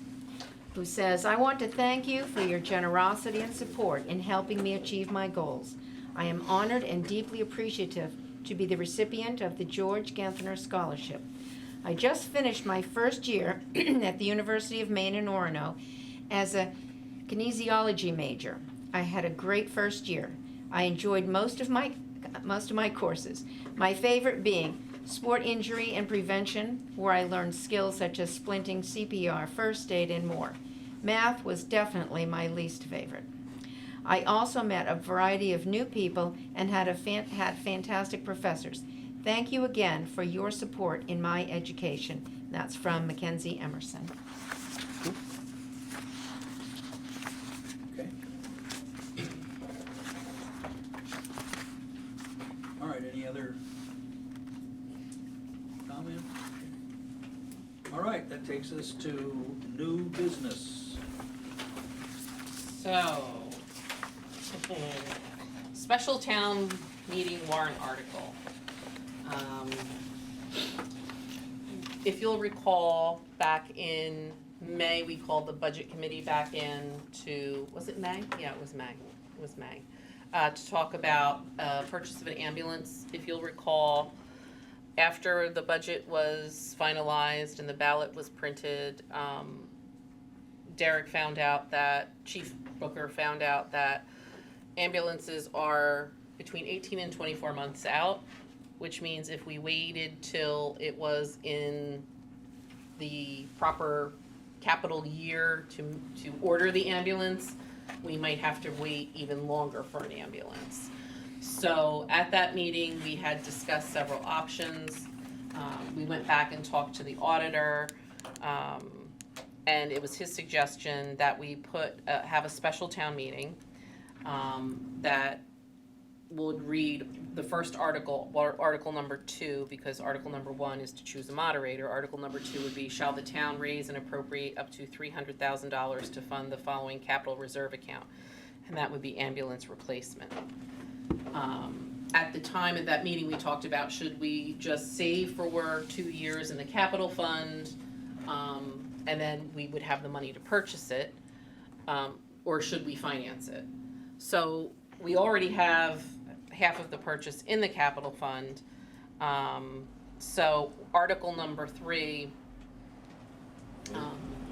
who says, "I want to thank you for your generosity and support in helping me achieve my goals. I am honored and deeply appreciative to be the recipient of the George Ganthner Scholarship. I just finished my first year at the University of Maine in Orono as a kinesiology major. I had a great first year. I enjoyed most of my courses, my favorite being sport injury and prevention, where I learned skills such as splinting, CPR, first aid, and more. Math was definitely my least favorite. I also met a variety of new people and had fantastic professors. Thank you again for your support in my education." That's from Mackenzie Emerson. Okay. All right, any other comment? All right, that takes us to new business. So, special town meeting warrant article. If you'll recall, back in May, we called the budget committee back in to, was it May? Yeah, it was May. It was May. To talk about purchase of an ambulance. If you'll recall, after the budget was finalized and the ballot was printed, Derek found out that, Chief Booker found out that ambulances are between 18 and 24 months out, which means if we waited till it was in the proper capital year to order the ambulance, we might have to wait even longer for an ambulance. So at that meeting, we had discussed several options. We went back and talked to the auditor, and it was his suggestion that we have a special town meeting that would read the first article, article number 2, because article number 1 is to choose a moderator. Article number 2 would be, shall the town raise and appropriate up to $300,000 to fund the following capital reserve account? And that would be ambulance replacement. At the time of that meeting, we talked about, should we just save for 2 years in the capital fund, and then we would have the money to purchase it, or should we finance it? So we already have half of the purchase in the capital fund. So article number 3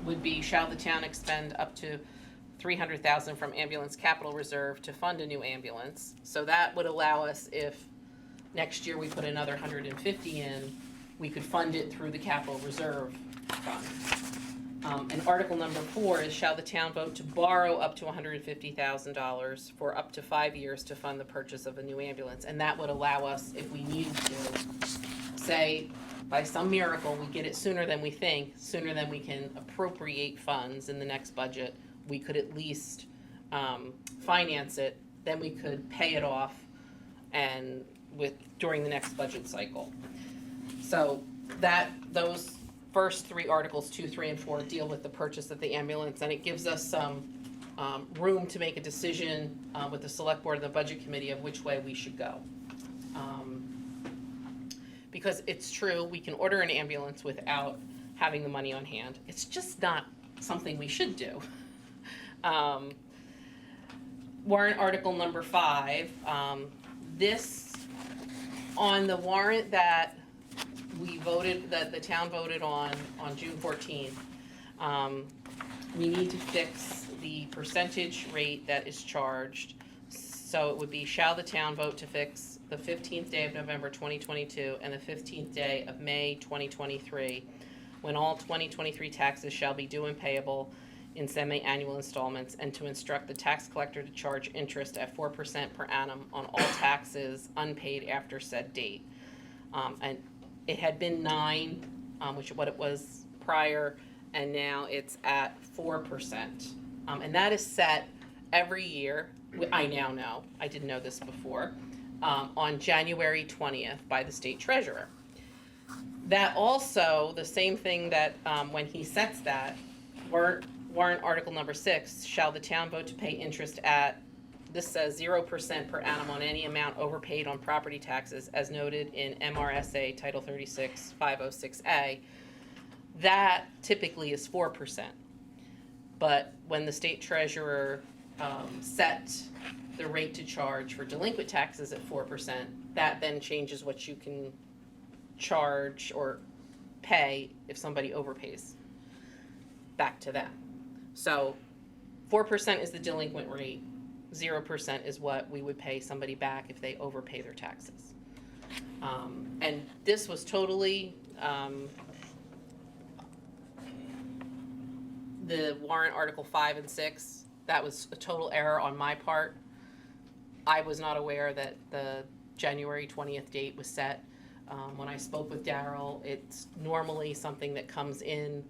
would be, shall the town expend up to $300,000 from ambulance capital reserve to fund a new ambulance? So that would allow us, if next year we put another $150 in, we could fund it through the capital reserve fund. And article number 4 is, shall the town vote to borrow up to $150,000 for up to 5 years to fund the purchase of a new ambulance? And that would allow us, if we needed to, say, by some miracle, we get it sooner than we think, sooner than we can appropriate funds in the next budget, we could at least finance it, then we could pay it off and during the next budget cycle. So those first 3 articles, 2, 3, and 4, deal with the purchase of the ambulance, and it gives us some room to make a decision with the select board and the budget committee of which way we should go. Because it's true, we can order an ambulance without having the money on hand. It's just not something we should do. Warrant article number 5, this, on the warrant that that the town voted on June 14th, we need to fix the percentage rate that is charged. So it would be, shall the town vote to fix the 15th day of November 2022 and the 15th day of May 2023, when all 2023 taxes shall be due and payable in semi-annual installments, and to instruct the tax collector to charge interest at 4% per annum on all taxes unpaid after said date. And it had been 9, which is what it was prior, and now it's at 4%. And that is set every year, I now know, I didn't know this before, on January 20th by the state treasurer. That also, the same thing that when he sets that, warrant article number 6, shall the town vote to pay interest at this says 0% per annum on any amount overpaid on property taxes as noted in MRSA Title 36, 506A. That typically is 4%. But when the state treasurer set the rate to charge for delinquent taxes at 4%, that then changes what you can charge or pay if somebody overpays back to them. So 4% is the delinquent rate, 0% is what we would pay somebody back if they overpay their taxes. And this was totally, the warrant Article 5 and 6, that was a total error on my part. I was not aware that the January 20th date was set. When I spoke with Daryl, it's normally something that comes in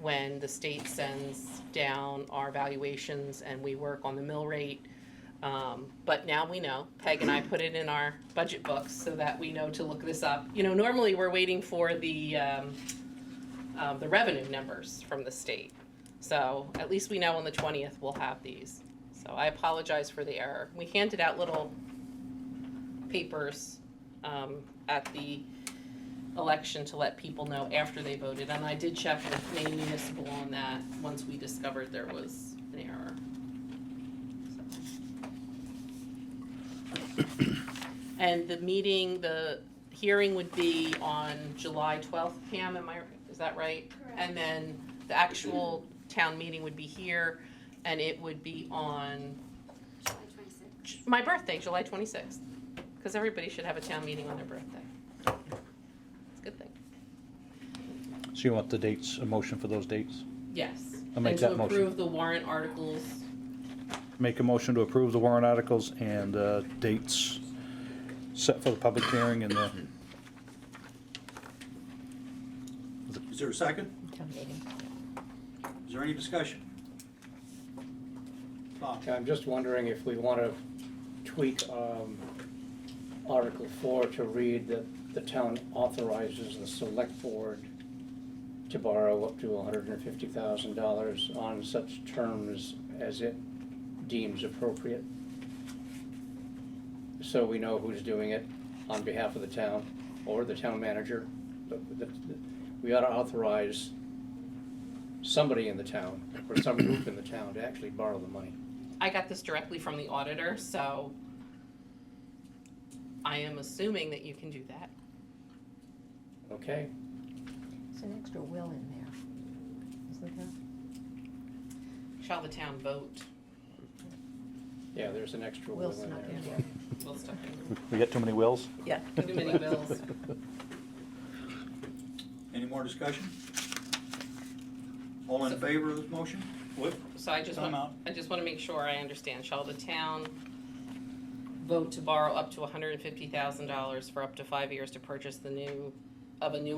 when the state sends down our valuations and we work on the mill rate. But now we know. Peg and I put it in our budget books so that we know to look this up. You know, normally we're waiting for the revenue numbers from the state. So at least we know on the 20th we'll have these. So I apologize for the error. We handed out little papers at the election to let people know after they voted, and I did check with Maine Municipal on that once we discovered there was an error. So. And the hearing would be on July 12th, Pam, is that right? Correct. And then the actual town meeting would be here, and it would be on July 26th. my birthday, July 26th, because everybody should have a town meeting on their birthday. It's a good thing. So you want the dates, a motion for those dates? Yes. I'll make that And to motion. approve the warrant articles. Make a motion to approve the warrant articles and dates set for the public hearing and the, Is there a second? Town meeting. Is there any discussion? Bob? I'm just wondering if we want to tweak Article 4 to read that the town authorizes the select board to borrow up to $150,000 on such terms as it deems appropriate. So we know who's doing it on behalf of the town or the town manager. We ought to authorize somebody in the town or some group in the town to actually borrow the money. I got this directly from the auditor, so I am assuming that you can do that. Okay? There's an extra will in there, isn't there? Shall the town vote? Yeah, there's an extra will Will's in not there as in well. We'll stuff in. we get too many wills? Yeah, too many bills. Any more discussion? All in favor of this motion? What? So I just Time want, out. I just want to make sure I understand. Shall the town vote to borrow up to $150,000 for up to 5 years to purchase a new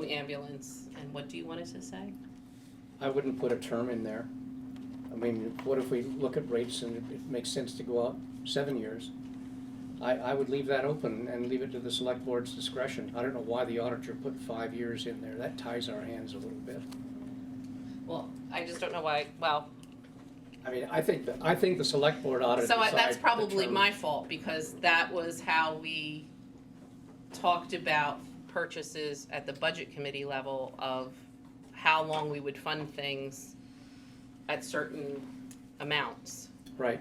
ambulance? And what do you want it to say? I wouldn't put a term in there. I mean, what if we look at rates and it makes sense to go out 7 years? I would leave that open and leave it to the select board's discretion. I don't know why the auditor put 5 years in there. That ties our hands a little bit. Well, I just don't know why, well, I mean, I think the select board ought to so decide that's the probably term. my fault, because that was how we talked about purchases at the budget committee level of how long we would fund things at certain amounts. Right.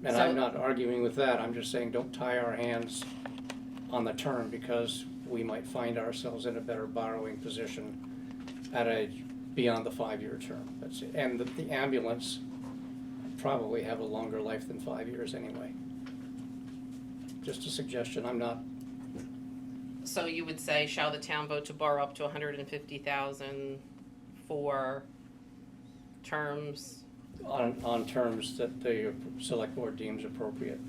And So- I'm not arguing with that. I'm just saying don't tie our hands on the term because we might find ourselves in a better borrowing position beyond the 5-year term. That's it. And the ambulance probably have a longer life than 5 years anyway. Just a suggestion. I'm not, So you would say, shall the town vote to borrow up to $150,000 for terms? on terms that the select board deems appropriate.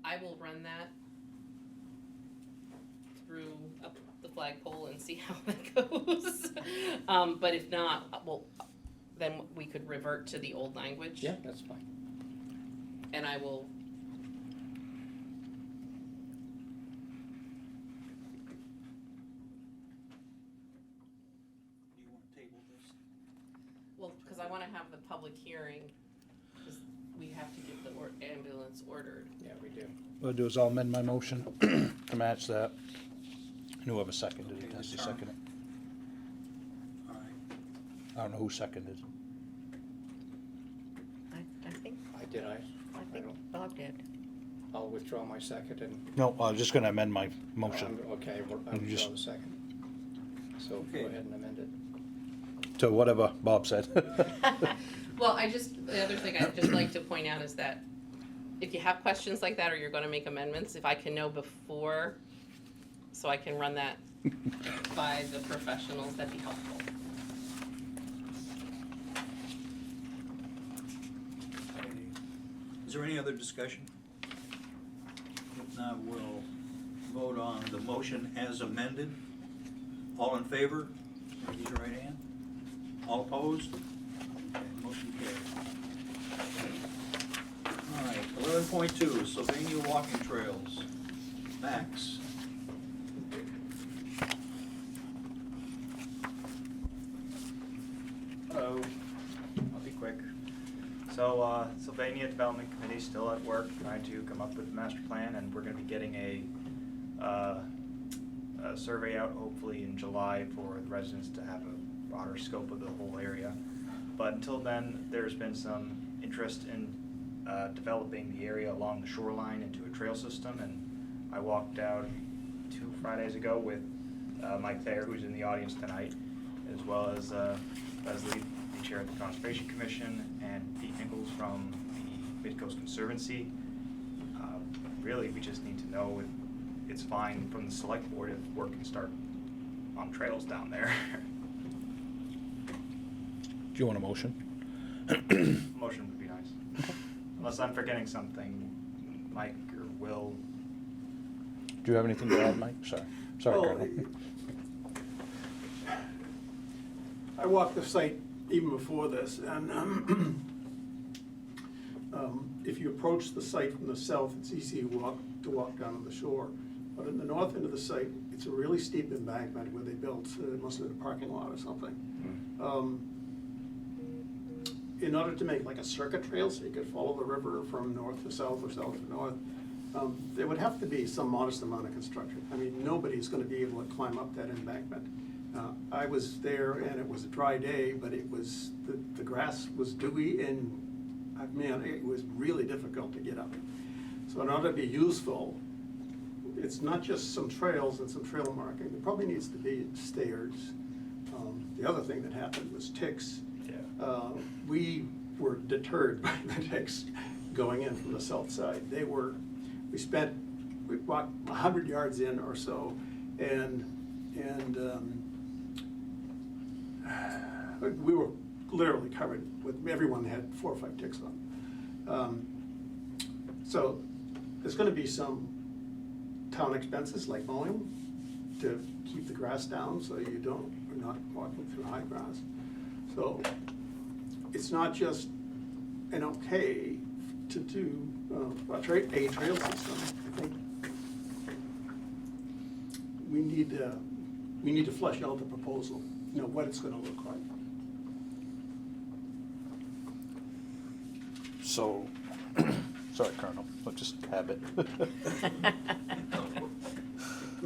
I will run that through up the flagpole and see how that goes. But if not, well, then we could revert to the old language. Yeah, that's fine. And I will public hearing, because we have to get the ambulance ordered. Yeah, we do. What I'll do is I'll amend my motion to match that. And whoever seconded it Okay, has to the term. second it. All right. I don't know who seconded. I think, I did, I don't, Bob did. I'll withdraw my second and. No, I was just gonna amend my motion Okay, You I'll just- withdraw the second. So go Okay. ahead and amend it. to whatever Bob said. Well, the other thing I'd just like to point out is that if you have questions like that or you're gonna make amendments, if I can know before, so I can run that by the professionals, that'd be helpful. Okay. Is there any other discussion? If not, we'll vote on the motion as amended. All in favor, raise your right hand. All opposed? Okay, motion carried. All right, 11.2, Sylvania Walking Trails. Max. Hello, I'll be quick. So, Sylvania Development Committee still at work trying to come up with a master plan, and we're gonna be getting a survey out hopefully in July for the residents to have a broader scope of the whole area. But until then, there's been some interest in developing the area along the shoreline into a trail system, and I walked out 2 Fridays ago with Mike Thayer, who's in the audience tonight, as well as Leslie, the chair of the Conservation Commission, and Pete Nichols from the Midcoast Conservancy. Really, we just need to know if it's fine from the select board if work can start on trails down there. Do you want a motion? Motion would be nice. Unless I'm forgetting something, Mike or Will. Do you have anything to add, Mike? Sorry, Well, Colonel. I walked the site even before this, and if you approach the site from the south, it's easy to walk down to the shore. But in the north end of the site, it's a really steep embankment where they built, it must have been a parking lot or something. In order to make like a circuit trail, so you could follow the river from north to south or south to north, there would have to be some modest amount of construction. I mean, nobody's gonna be able to climb up that embankment. I was there and it was a dry day, but it was, the grass was dewy and, man, it was really difficult to get up. So in order to be useful, it's not just some trails and some trail marking, there probably needs to be stairs. The other thing that happened was ticks. Yeah. We were deterred by the ticks going in from the south side. We walked 100 yards in or so, and we were literally covered with, everyone had 4 or 5 ticks on. So there's gonna be some town expenses like mowing to keep the grass down so you're not walking through high grass. So it's not just an okay to do a trail system. I think we need to flesh out the proposal, you know, what it's gonna look like. So, sorry, Colonel, but just habit. Go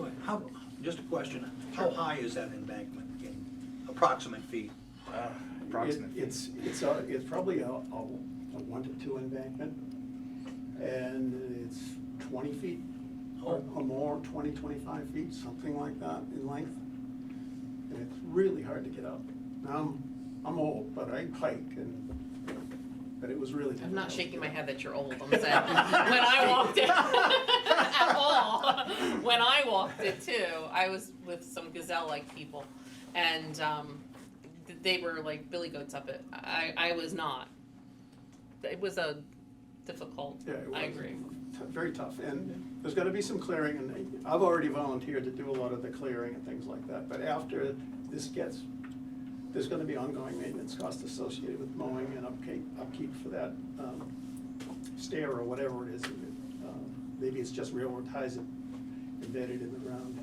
ahead. Just a question, how high is that embankment in approximate feet? Approximate. It's probably a 1 to 2 embankment, and it's 20 feet or more, 20, 25 feet, something like that in length. And it's really hard to get up. Now, I'm old, but I hike, but it was really difficult. I'm not shaking my head that you're old, I'm saying, when I walked it, at all. When I walked it too, I was with some gazelle-like people, and, they were like billy goats up it. I was not. It was a difficult, Yeah, it I was agree. very tough, and there's gonna be some clearing, and I've already volunteered to do a lot of the clearing and things like that, but after this there's gonna be ongoing maintenance costs associated with mowing and upkeep for that stair or whatever it is. Maybe it's just railroad ties embedded in the ground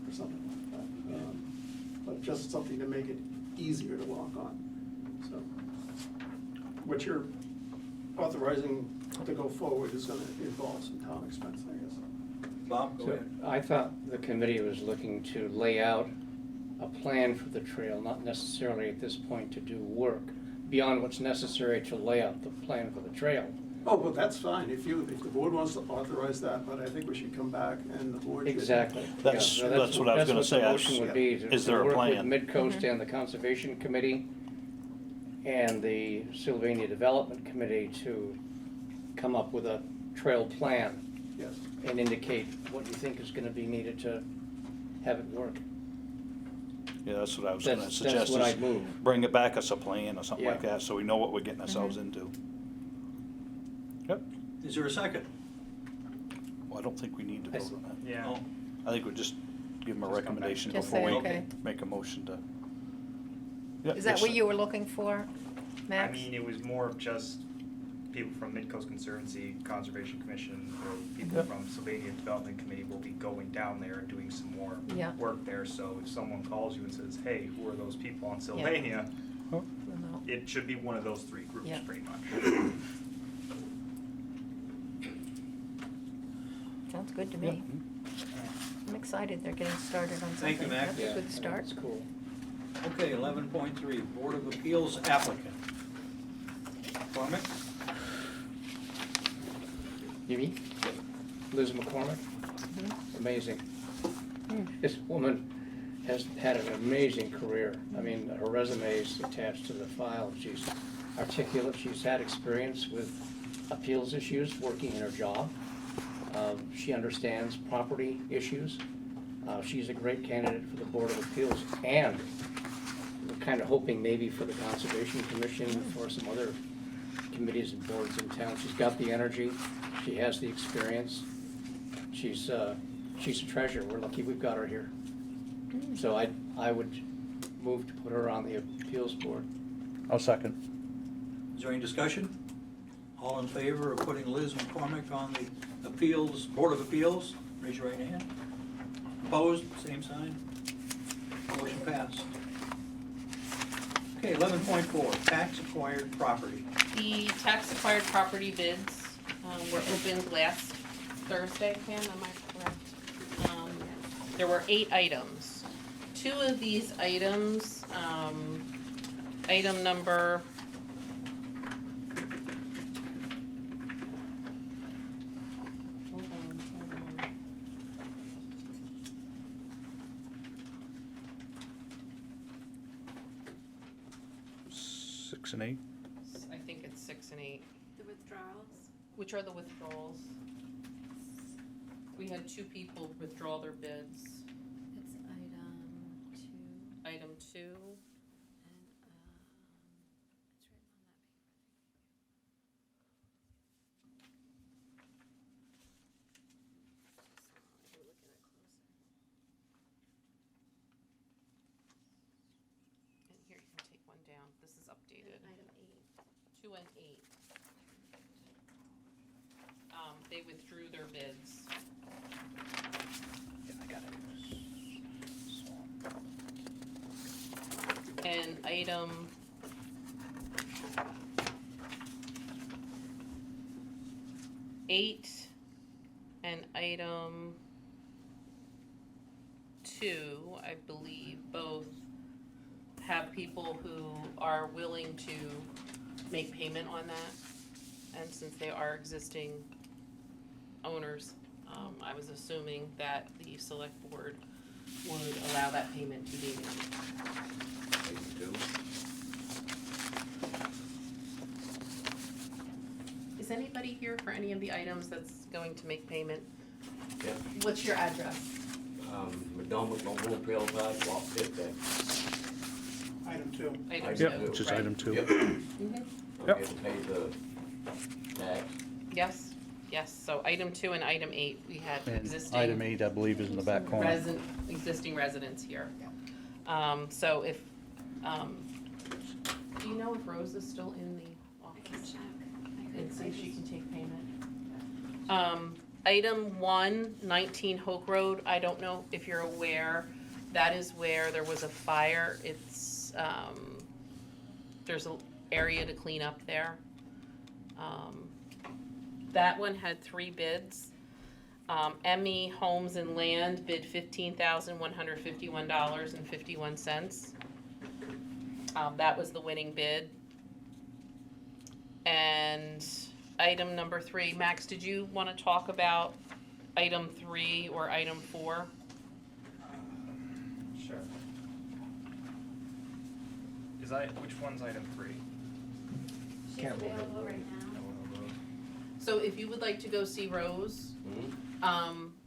or something like that. But just something to make it easier to walk on, so. what you're authorizing to go forward is gonna involve some town expense, I guess. Bob, go So ahead. I thought the committee was looking to lay out a plan for the trail, not necessarily at this point to do work beyond what's necessary to lay out the plan for the trail. Oh, well, that's fine, if the board wants to authorize that, but I think we should come back and the board should. Exactly. That's- Yeah, so that's what I was gonna say. the motion would be, Is there a to plan? work with Midcoast and the Conservation Committee and the Sylvania Development Committee to come up with a trail plan Yes. and indicate what you think is gonna be needed to have it work. Yeah, that's what I was gonna That's suggest, what is I'd move. bring it back as a plan or something like Yeah. that, so we know what we're getting ourselves into. Yep, Is there a second? well, I don't think we need to vote on that. Yeah. Oh, I think we just give them a Just come back. recommendation Just before say we okay. make a motion to. Yeah, Is that yes, what you were looking for, I Max? mean, it was more of just people from Midcoast Conservancy, Conservation Commission, or people Yep. from Sylvania Development Committee will be going down there and doing some more Yeah. work there. So if someone calls you and says, hey, who are those people on Sylvania? No. It should be one of those three groups, Yeah. pretty much. Sounds good to me. I'm excited they're getting started on something. Thank you, Max. That's a good start. That's cool. okay, 11.3, Board of Appeals applicant. McCormick? You mean? Liz McCormick? Amazing. This woman has had an amazing career. I mean, her resume is attached to the file. She's articulate, she's had experience with appeals issues, working in her job. She understands property issues. She's a great candidate for the Board of Appeals, and we're kind of hoping maybe for the Conservation Commission, for some other committees and boards in town. She's got the energy, she has the experience. She's a treasure. We're lucky we've got her here. So I would move to put her on the appeals board. I'll second. Is there any discussion? All in favor of putting Liz McCormick on the appeals, Board of Appeals? Raise your right hand. Opposed, same sign. Motion passed. Okay, 11.4, tax acquired property. The tax acquired property bids were opened last Thursday, Pam, am I correct? There were 8 items. 2 of these items, item number hold on. 6 and 8. I think it's 6 and 8. The withdrawals. Which are the withdrawals? We had 2 people withdraw their bids. It's item 2 Item 2, and, it's written on that paper. Just look at it closer. and here you can take one down, this is updated. Item 8. 2 and 8. They withdrew their bids. Yeah, I got it. And item eight and item 2, I believe, both have people who are willing to make payment on that. And since they are existing owners, I was assuming that the select board would allow that payment to be made. Is anybody here for any of the items that's going to make payment? Yeah. What's your address? McDonald, Mobile Trail Drive, Lot 50. Item 2. Item Item 2. Yep, which is right. item 2. Yep. Mhm. Okay, to pay the tax. Yes, yes, so item 2 and item 8, we had And existing. item 8, I believe, is in the back corner. Existing residents here. So if, do you know if Rose is still in the I can office? check. I And heard see if she Rose. can take payment. Item 1, 19 Hoke Road, I don't know if you're aware, that is where there was a fire. It's, there's area to clean up there. That one had 3 bids. Emmy Homes and Land bid $15,151.51. That was the winning bid. And item number 3, Max, did you want to talk about item 3 or item 4? Sure. Which one's item 3? She's available right now. So if you would like to go see Rose,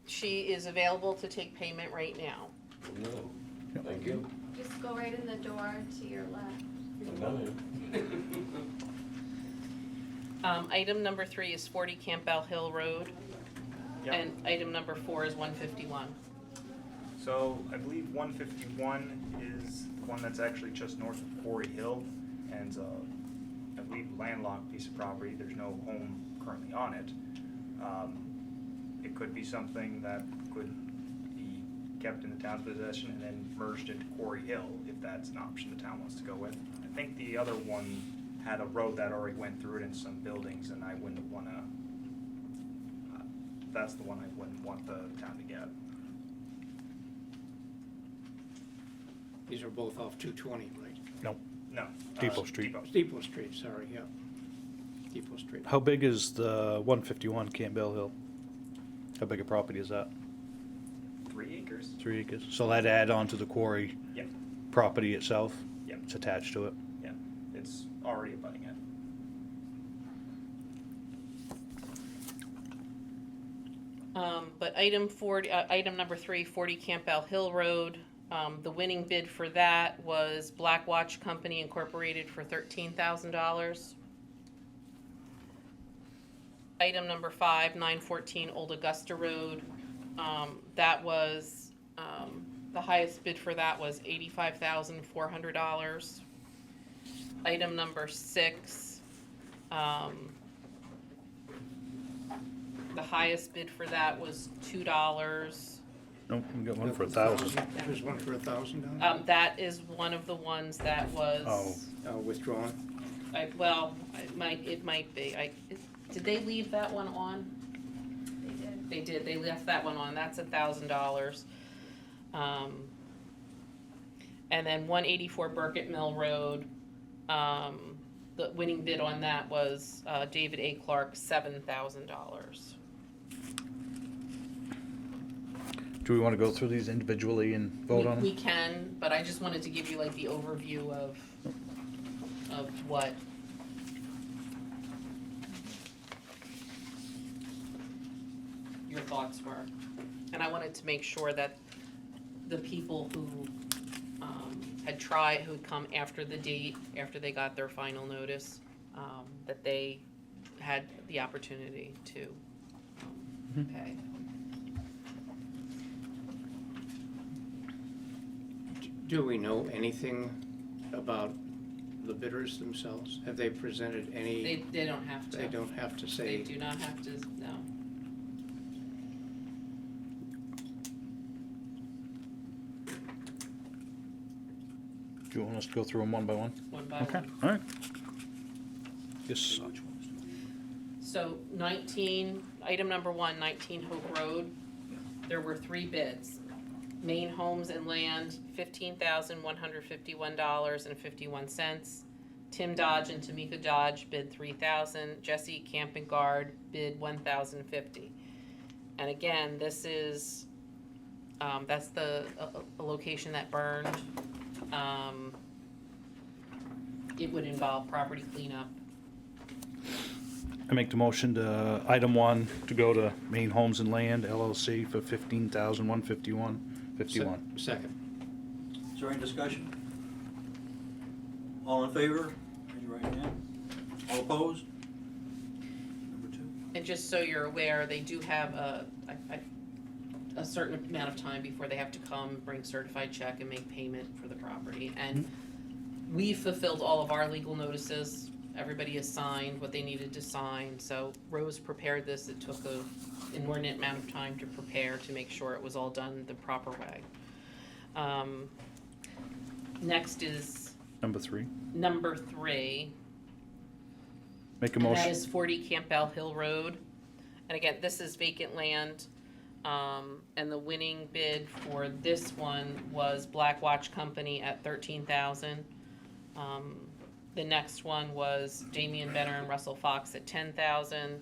she is available to take payment right now. No, thank you. Just go right in the door to your left. I'm done. Item number 3 is 40 Campbell Hill Road, and item number 4 is 151. So I believe 151 is the one that's actually just north of Quarry Hill, and I believe landlocked piece of property. There's no home currently on it. It could be something that could be kept in the town's possession and then merged into Quarry Hill, if that's an option the town wants to go with. I think the other one had a road that already went through it and some buildings, and I wouldn't want to, that's the one I wouldn't want the town to get. These are both off 220, right? No. No. Depot Street. Depot Street, sorry, yeah. Depot Street. How big is the 151 Campbell Hill? How big a property is that? 3 acres. 3 acres. So that add on to the quarry Yep. property itself? Yep. It's attached to it? Yeah, it's already abutting it. But item number 3, 40 Campbell Hill Road, the winning bid for that was Black Watch Company Incorporated for $13,000. Item number 5, 914 Old Augusta Road, that was, the highest bid for that was $85,400. Item number 6, the highest bid for that was $2. Nope, we got one for 1,000. There's one for 1,000 down there? That is one of the ones that was. Withdrawn? It might be. Did they leave that one on? They did. They did, they left that one on, that's $1,000. And then 184 Burkett Mill Road, the winning bid on that was David A. Clark, $7,000. Do we want to go through these individually and vote on them? We can, but I just wanted to give you like the overview of what. Your thoughts were. And I wanted to make sure that the people who had come after the date, after they got their final notice, that they had the opportunity to pay. Do we know anything about the bidders themselves? Have they presented any? They don't have to. They don't have to say? They do not have to, no. Do you want us to go through them one by one? One by Okay, one. all right. Yes. So item number 1, 19 Hope Road, there were 3 bids. Main Homes and Land, $15,151.51. Tim Dodge and Tamika Dodge bid $3,000. Jesse Camp and Guard bid $1,050. And again, this is, that's a location that burned. It would involve property cleanup. I make the motion to item 1 to go to Main Homes and Land LLC for $15,151.51. Second. Is there any discussion? All in favor? Raise your right hand. All opposed? Number 2. And just so you're aware, they do have a certain amount of time before they have to come, bring certified check and make payment for the property. And we fulfilled all of our legal notices. Everybody has signed what they needed to sign. So Rose prepared this. It took an inordinate amount of time to prepare to make sure it was all done the proper way. Next is Number 3. number 3. Make a And that motion. is 40 Campbell Hill Road. And again, this is vacant land. And the winning bid for this one was Black Watch Company at $13,000. The next one was Damian Benner and Russell Fox at $10,000.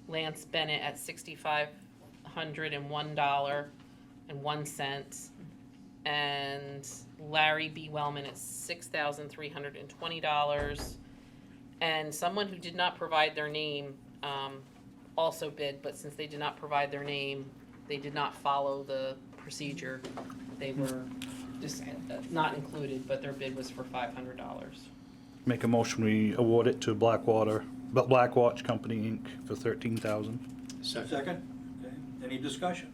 Lance Bennett at $6,501.01. And Larry B. Wellman at $6,320. And someone who did not provide their name also bid, but since they did not provide their name, they did not follow the procedure. They were just not included, but their bid was for $500. Make a motion, we award it to Black Watch Company, Inc. for $13,000. Second? Okay. Any discussion?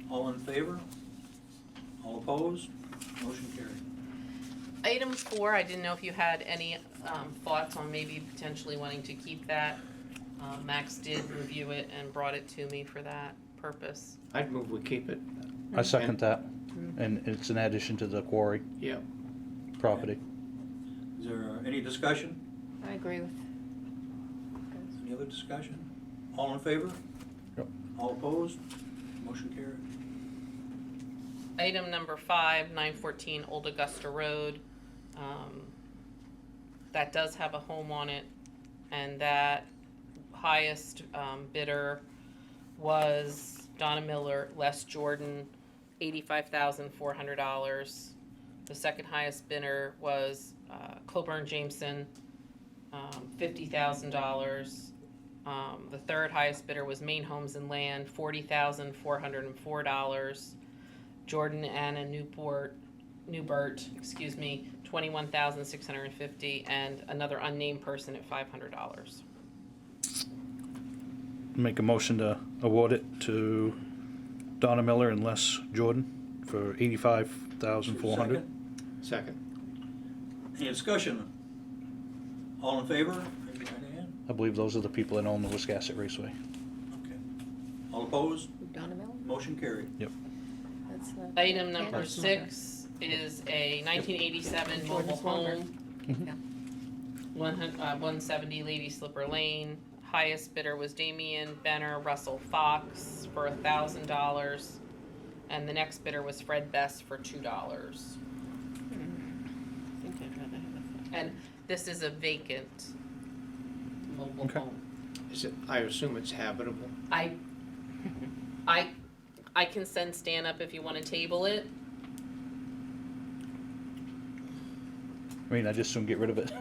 All in favor? All opposed? Motion carried. Item 4, I didn't know if you had any thoughts on maybe potentially wanting to keep that. Max did review it and brought it to me for that purpose. I'd move we keep it. I second that, and it's an addition to the quarry Yep. property. Is there any discussion? I agree with. Any other discussion? All in favor? Yep. All opposed? Motion carried. Item number 5, 914 Old Augusta Road. That does have a home on it, and that highest bidder was Donna Miller, Les Jordan, $85,400. The second highest bidder was Coburn Jameson, $50,000. The third highest bidder was Main Homes and Land, $40,404. Jordan Anna Newbert, $21,650, and another unnamed person at $500. Make a motion to award it to Donna Miller and Les Jordan for $85,400. Second. Any discussion? All in favor? Raise your right hand. I believe those are the people that own the Wiscasset Raceway. Okay. All opposed? Donna Miller? Motion carried. Yep. That's the. Item number Candace's 6 is a 1987 mobile Jordan's longer. home, 170 Lady Slipper Lane. Highest bidder was Damian Benner, Russell Fox for $1,000, and the next bidder was Fred Best for $2. And this is a vacant mobile Okay. home. Is it, I assume it's habitable? I can send Stan up if you want to table it. I mean, I just soon get rid of it.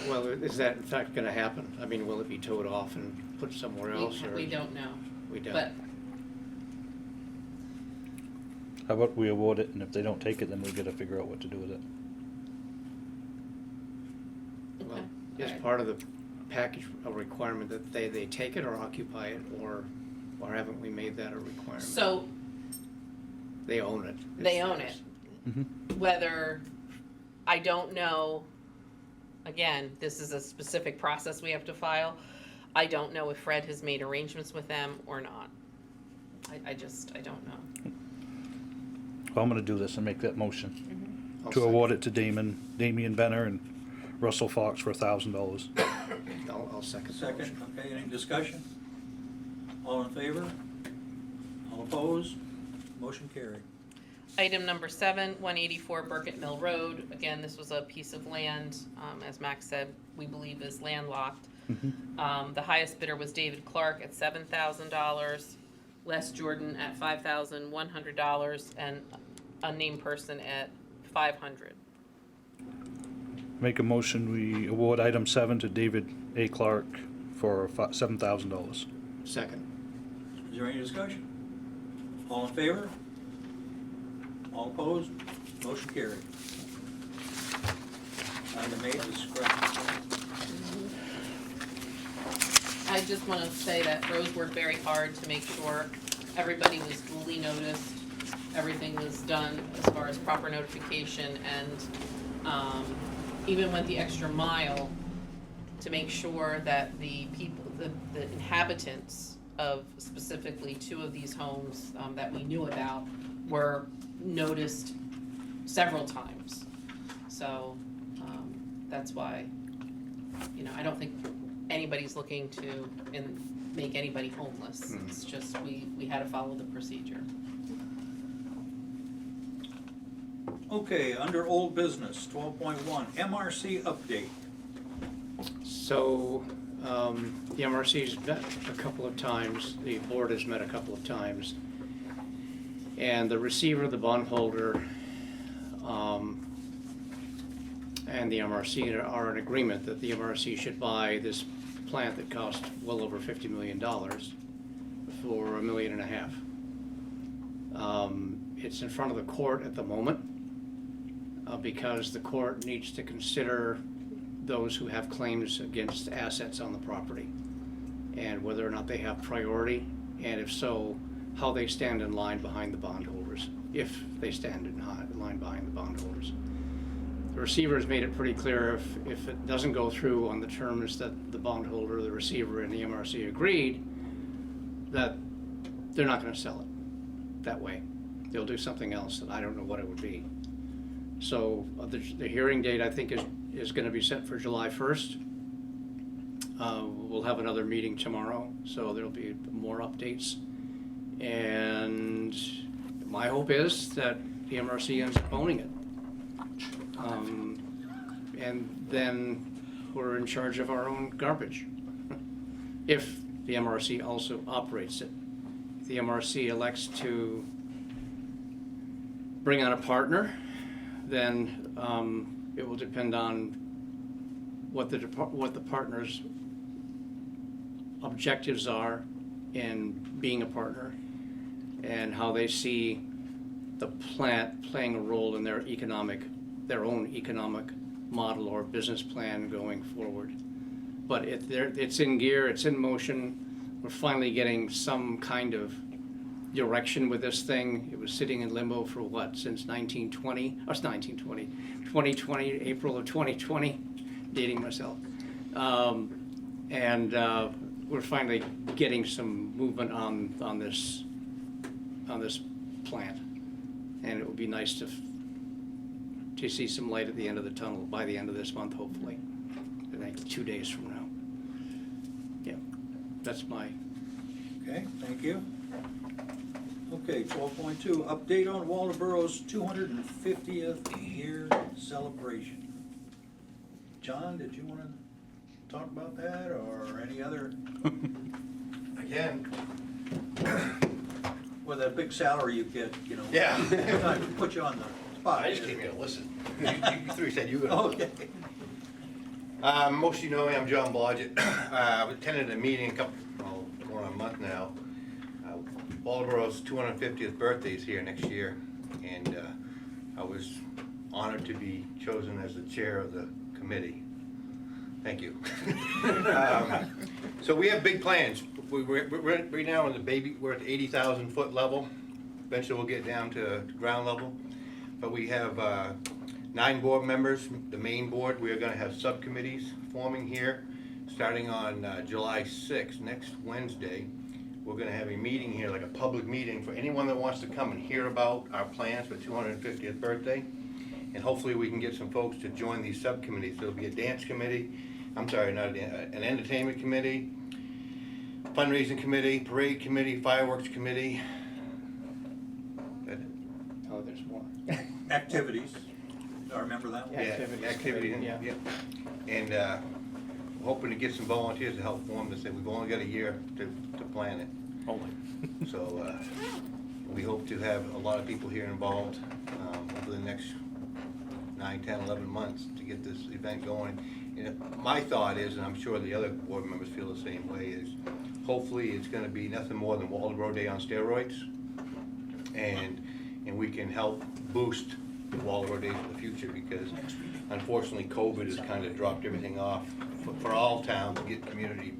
Well, is that in fact gonna happen? I mean, will it be towed off and put somewhere else, or? We don't know, We don't? but How about we award it, and if they don't take it, then we gotta figure out what to do with it. Well, okay. is Alright. part of the package a requirement that they take it or occupy it, or haven't we made that a requirement? So They own it. they own it. Mm-hmm. Whether, I don't know, again, this is a specific process we have to file. I don't know if Fred has made arrangements with them or not. I don't know. Well, I'm gonna do this and make that motion I'll to award it to Damian Benner and Russell Fox for $1,000. I'll second the Second, motion. okay, any discussion? All in favor? All opposed? Motion carried. Item number 7, 184 Burkett Mill Road. Again, this was a piece of land, as Max said, we believe is landlocked. The highest bidder was David Clark at $7,000, Les Jordan at $5,100, and unnamed person at $500. Make a motion, we award item 7 to David A. Clark for $7,000. Second. Is there any discussion? All in favor? All opposed? Motion carried. Item 8 is scrapped. I just want to say that Rose worked very hard to make sure everybody was duly noticed, everything was done as far as proper notification, and even went the extra mile to make sure that the people, the inhabitants of specifically 2 of these homes that we knew about were noticed several times. So that's why, you know, I don't think anybody's looking to make anybody homeless. It's just, we had to follow the procedure. Okay, under old business, 12.1, MRC update. So, the MRC's met a couple of times, the board has met a couple of times, and the receiver, the bondholder, and the MRC are in agreement that the MRC should buy this plant that cost well over $50 million for $1.5 million. It's in front of the court at the moment, because the court needs to consider those who have claims against assets on the property and whether or not they have priority, and if so, how they stand in line behind the bondholders, if they stand in line behind the bondholders. The receiver has made it pretty clear if it doesn't go through on the terms that the bondholder, the receiver, and the MRC agreed, that they're not going to sell it that way. They'll do something else, and I don't know what it would be. So the hearing date, I think, is going to be set for July 1st. We'll have another meeting tomorrow, so there'll be more updates. And my hope is that the MRC ends up owning it. And then we're in charge of our own garbage, if the MRC also operates it. If the MRC elects to bring on a partner, then it will depend on what the partner's objectives are in being a partner and how they see the plant playing a role in their own economic model or business plan going forward. But it's in gear, it's in motion. We're finally getting some kind of direction with this thing. It was sitting in limbo for what, since 2020, April of 2020, dating myself. We're finally getting some movement on this plant. And it would be nice to see some light at the end of the tunnel by the end of this month, hopefully. I think 2 days from now. Yeah, that's my. Okay, thank you. Okay, 12.2, update on Waldoboro's 250th year celebration. John, did you want to talk about that or any other? Again. With that big salary you get, you know. Yeah. Sometimes we put you on the spot. I just came here to listen. You three said you were gonna. Okay. Most of you know me, I'm John Blodgett. I attended a meeting going on a month now. Waldoboro's 250th birthday is here next year, and I was honored to be chosen as the chair of the committee. Thank you. So we have big plans. We're right now in we're at the 80,000 foot level. Eventually we'll get down to ground level. But we have 9 board members. The main board, we are going to have subcommittees forming here starting on July 6th, next Wednesday. We're going to have a meeting here, like a public meeting for anyone that wants to come and hear about our plans for 250th birthday. And hopefully we can get some folks to join these subcommittees. There'll be a dance committee, an entertainment committee, fundraising committee, parade committee, fireworks committee. Oh, there's more. Activities. I remember that one. Activities. Activities, Yeah. yeah. And we're hoping to get some volunteers to help form this. We've only got a year to plan it. So we hope to have a lot of people here involved over the next 9, 10, 11 months to get this event going. And my thought is, and I'm sure the other board members feel the same way, is hopefully it's going to be nothing more than Waldoboro Day on steroids, and we can help boost the Waldoboro Days in the future, because unfortunately COVID has kind of dropped everything off for all towns to get community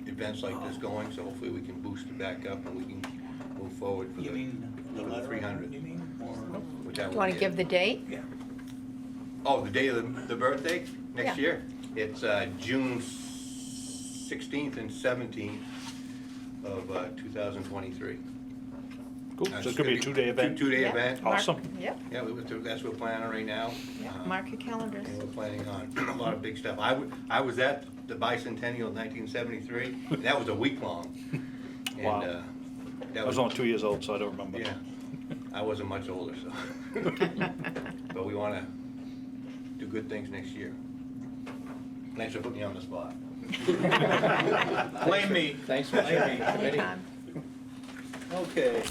events like this going. So hopefully we can boost it back up and we can move forward for the 300. Do you want to give the date? Yeah. Oh, the day of the birthday next year? It's June 16th and 17th of 2023. Cool, so it's gonna be a two-day event? Two-day Yeah. event. Mark- Awesome. Yep, Yeah, that's what we're planning on right now. yep, mark your calendars. And we're planning on a lot of big stuff. I was at the bicentennial in 1973, and that was a week long. And, Wow. that I was only 2 years old, so I don't remember. Yeah, I wasn't much older, so. But we wanna do good things next year. Thanks for putting me on the spot. Blame me. Thanks for Blame me. Anytime. Okay.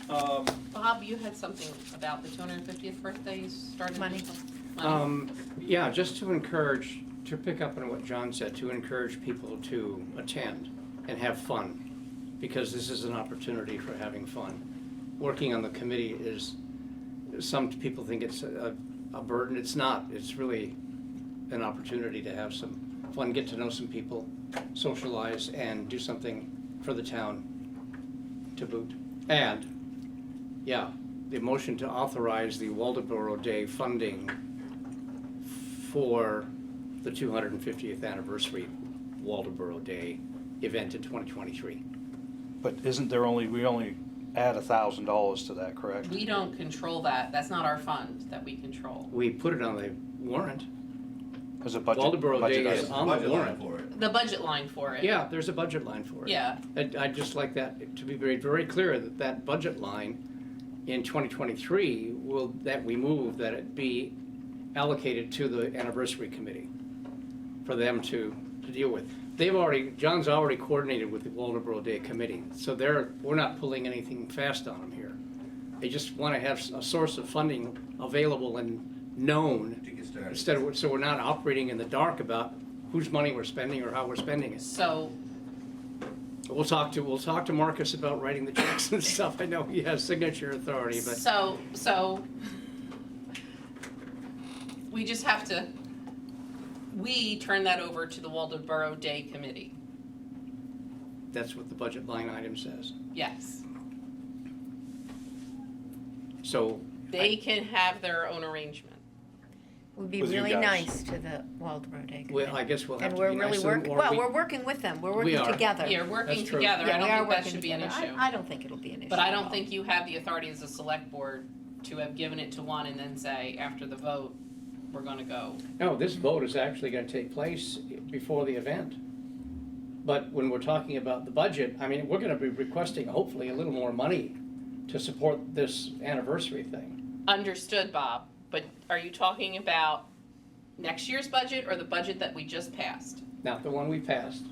Bob, you had something about the 250th birthday you started? Money. Money. Yeah, just to encourage, to pick up on what John said, to encourage people to attend and have fun, because this is an opportunity for having fun. Working on the committee is, some people think it's a burden. It's not. It's really an opportunity to have some fun, get to know some people, socialize, and do something for the town to boot. And, yeah, the motion to authorize the Waldoboro Day funding for the 250th anniversary Waldoboro Day event in 2023. But isn't there we only add $1,000 to that, correct? We don't control that. That's not our fund that we control. We put it on the warrant. As a budget? Waldoboro Day budget is item? on the warrant. The budget line for it. Yeah, there's a budget line for it. Yeah. I'd just like that to be very, very clear that that budget line in 2023 that it be allocated to the anniversary committee for them to deal with. John's already coordinated with the Waldoboro Day committee, so we're not pulling anything fast on them here. They just want to have a source of funding available and known To get started. so we're not operating in the dark about whose money we're spending or how we're spending it. So, We'll talk to Marcus about writing the checks and stuff. I know he has signature authority, but so we just have to, we turn that over to the Waldoboro Day Committee. that's what the budget line item says. Yes. So They can have their own arrangement. Would be With you really guys. nice to the Waldoboro Day well, Committee. I guess we'll have And to we're be really nice. working, well, we're working with them, we're We working are. together. You're working That's true. together. I Yeah, don't we are think that working should be an together. issue. I don't think it'll be an issue But I at don't all. think you have the authority as a select board to have given it to one and then say, after the vote, we're gonna go. No, this vote is actually gonna take place before the event. But when we're talking about the budget, I mean, we're gonna be requesting hopefully a little more money to support this anniversary thing. Understood, Bob, but are you talking about next year's budget or the budget that we just passed? Not the one we passed,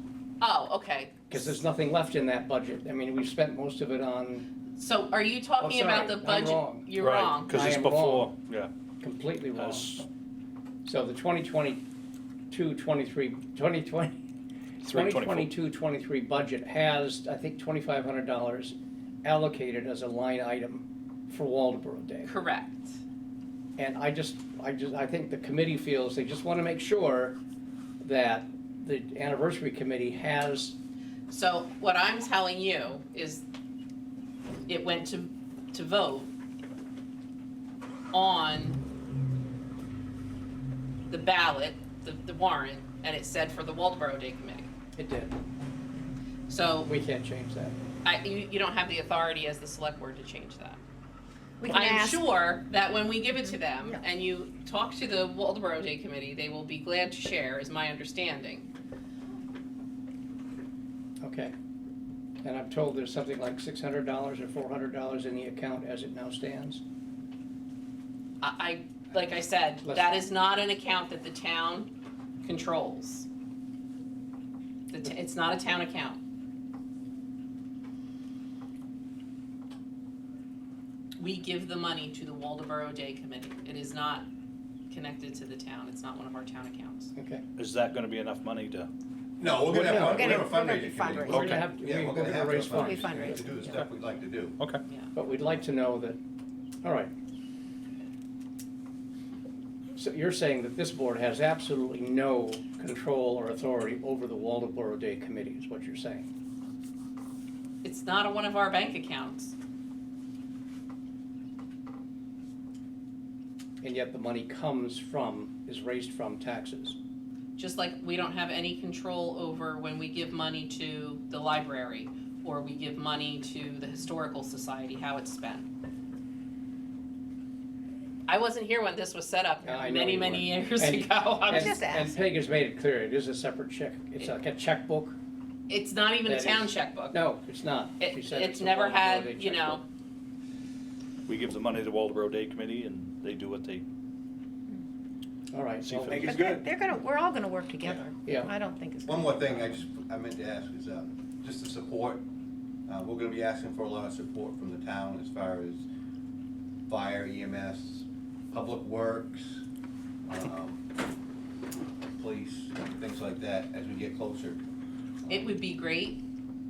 Oh, okay. because there's nothing left in that budget. I mean, we've spent most of it on, So are you talking sorry, about the I'm budget? wrong. You're Right, wrong. because I it's am before, wrong. yeah. completely wrong. That's So the 2022-23 budget has, I think, $2,500 allocated as a line item for Waldoboro Day. Correct. And I think the committee feels they just want to make sure that the anniversary committee has, So what I'm telling you is it went to vote on the ballot, the warrant, and it said for the Waldoboro Day Committee. it did. So We can't change that. you don't have the authority as the select board to change that. We can I'm ask- sure that when we give it to them Yeah. and you talk to the Waldoboro Day Committee, they will be glad to share, is my understanding. Okay. And I'm told there's something like $600 or $400 in the account as it now stands. Like I said, Let's- that is not an account that the town controls. It's not a town account. We give the money to the Waldoboro Day Committee. It is not connected to the town. It's not one of our town accounts. Okay. Is that gonna be enough money to? No, we're gonna have, We're gonna a fundraising fundraise. committee. We're gonna have to, Yeah, we're we're gonna gonna have raise to funds. fundraise. to do the stuff we'd like to do. Okay. But we'd like to know that, all right. So you're saying that this board has absolutely no control or authority over the Waldoboro Day Committee, is what you're saying? It's not one of our bank accounts. And yet the money is raised from taxes. Just like we don't have any control over when we give money to the library or we give money to the Historical Society, how it's spent. I wasn't here when this was set up I know many, you many weren't. years And- ago. I'm And- just And Peg has made it clear, it is a separate check, it's like a checkbook. It's not even a That town is- checkbook. No, it's not. She said It's a never Waldeboro had, Day you know, checkbook. We give the money to the Waldeboro Day Committee and they do what they All right, see so. fit. But they're gonna, we're all gonna work together. Yeah. I don't think it's. One more thing I meant to ask is, just the support. We're gonna be asking for a lot of support from the town as far as fire, EMS, public works, police, things like that as we get closer. it would be great.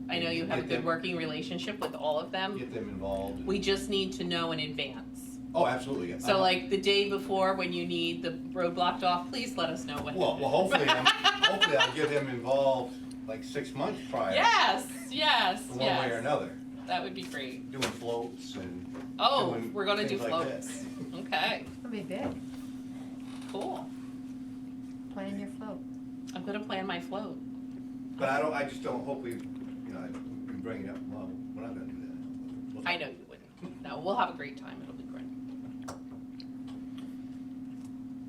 I know you have a Get good them- working relationship with all of them. Get them involved. We just need to know in advance. Oh, absolutely. So like the day before, when you need the road blocked off, please let us know what. Well, hopefully, hopefully I'll get them involved like 6 months prior. Yes, yes, One way or yes. another, That would be great. doing floats and. Oh, doing we're gonna do things like that. floats. Okay, It'll be big. cool. Plan your float. I'm gonna plan my float. But I just don't, hopefully, you know, you bring it up, well, we're not gonna do that. I know you wouldn't. No, we'll have a great time. It'll be great.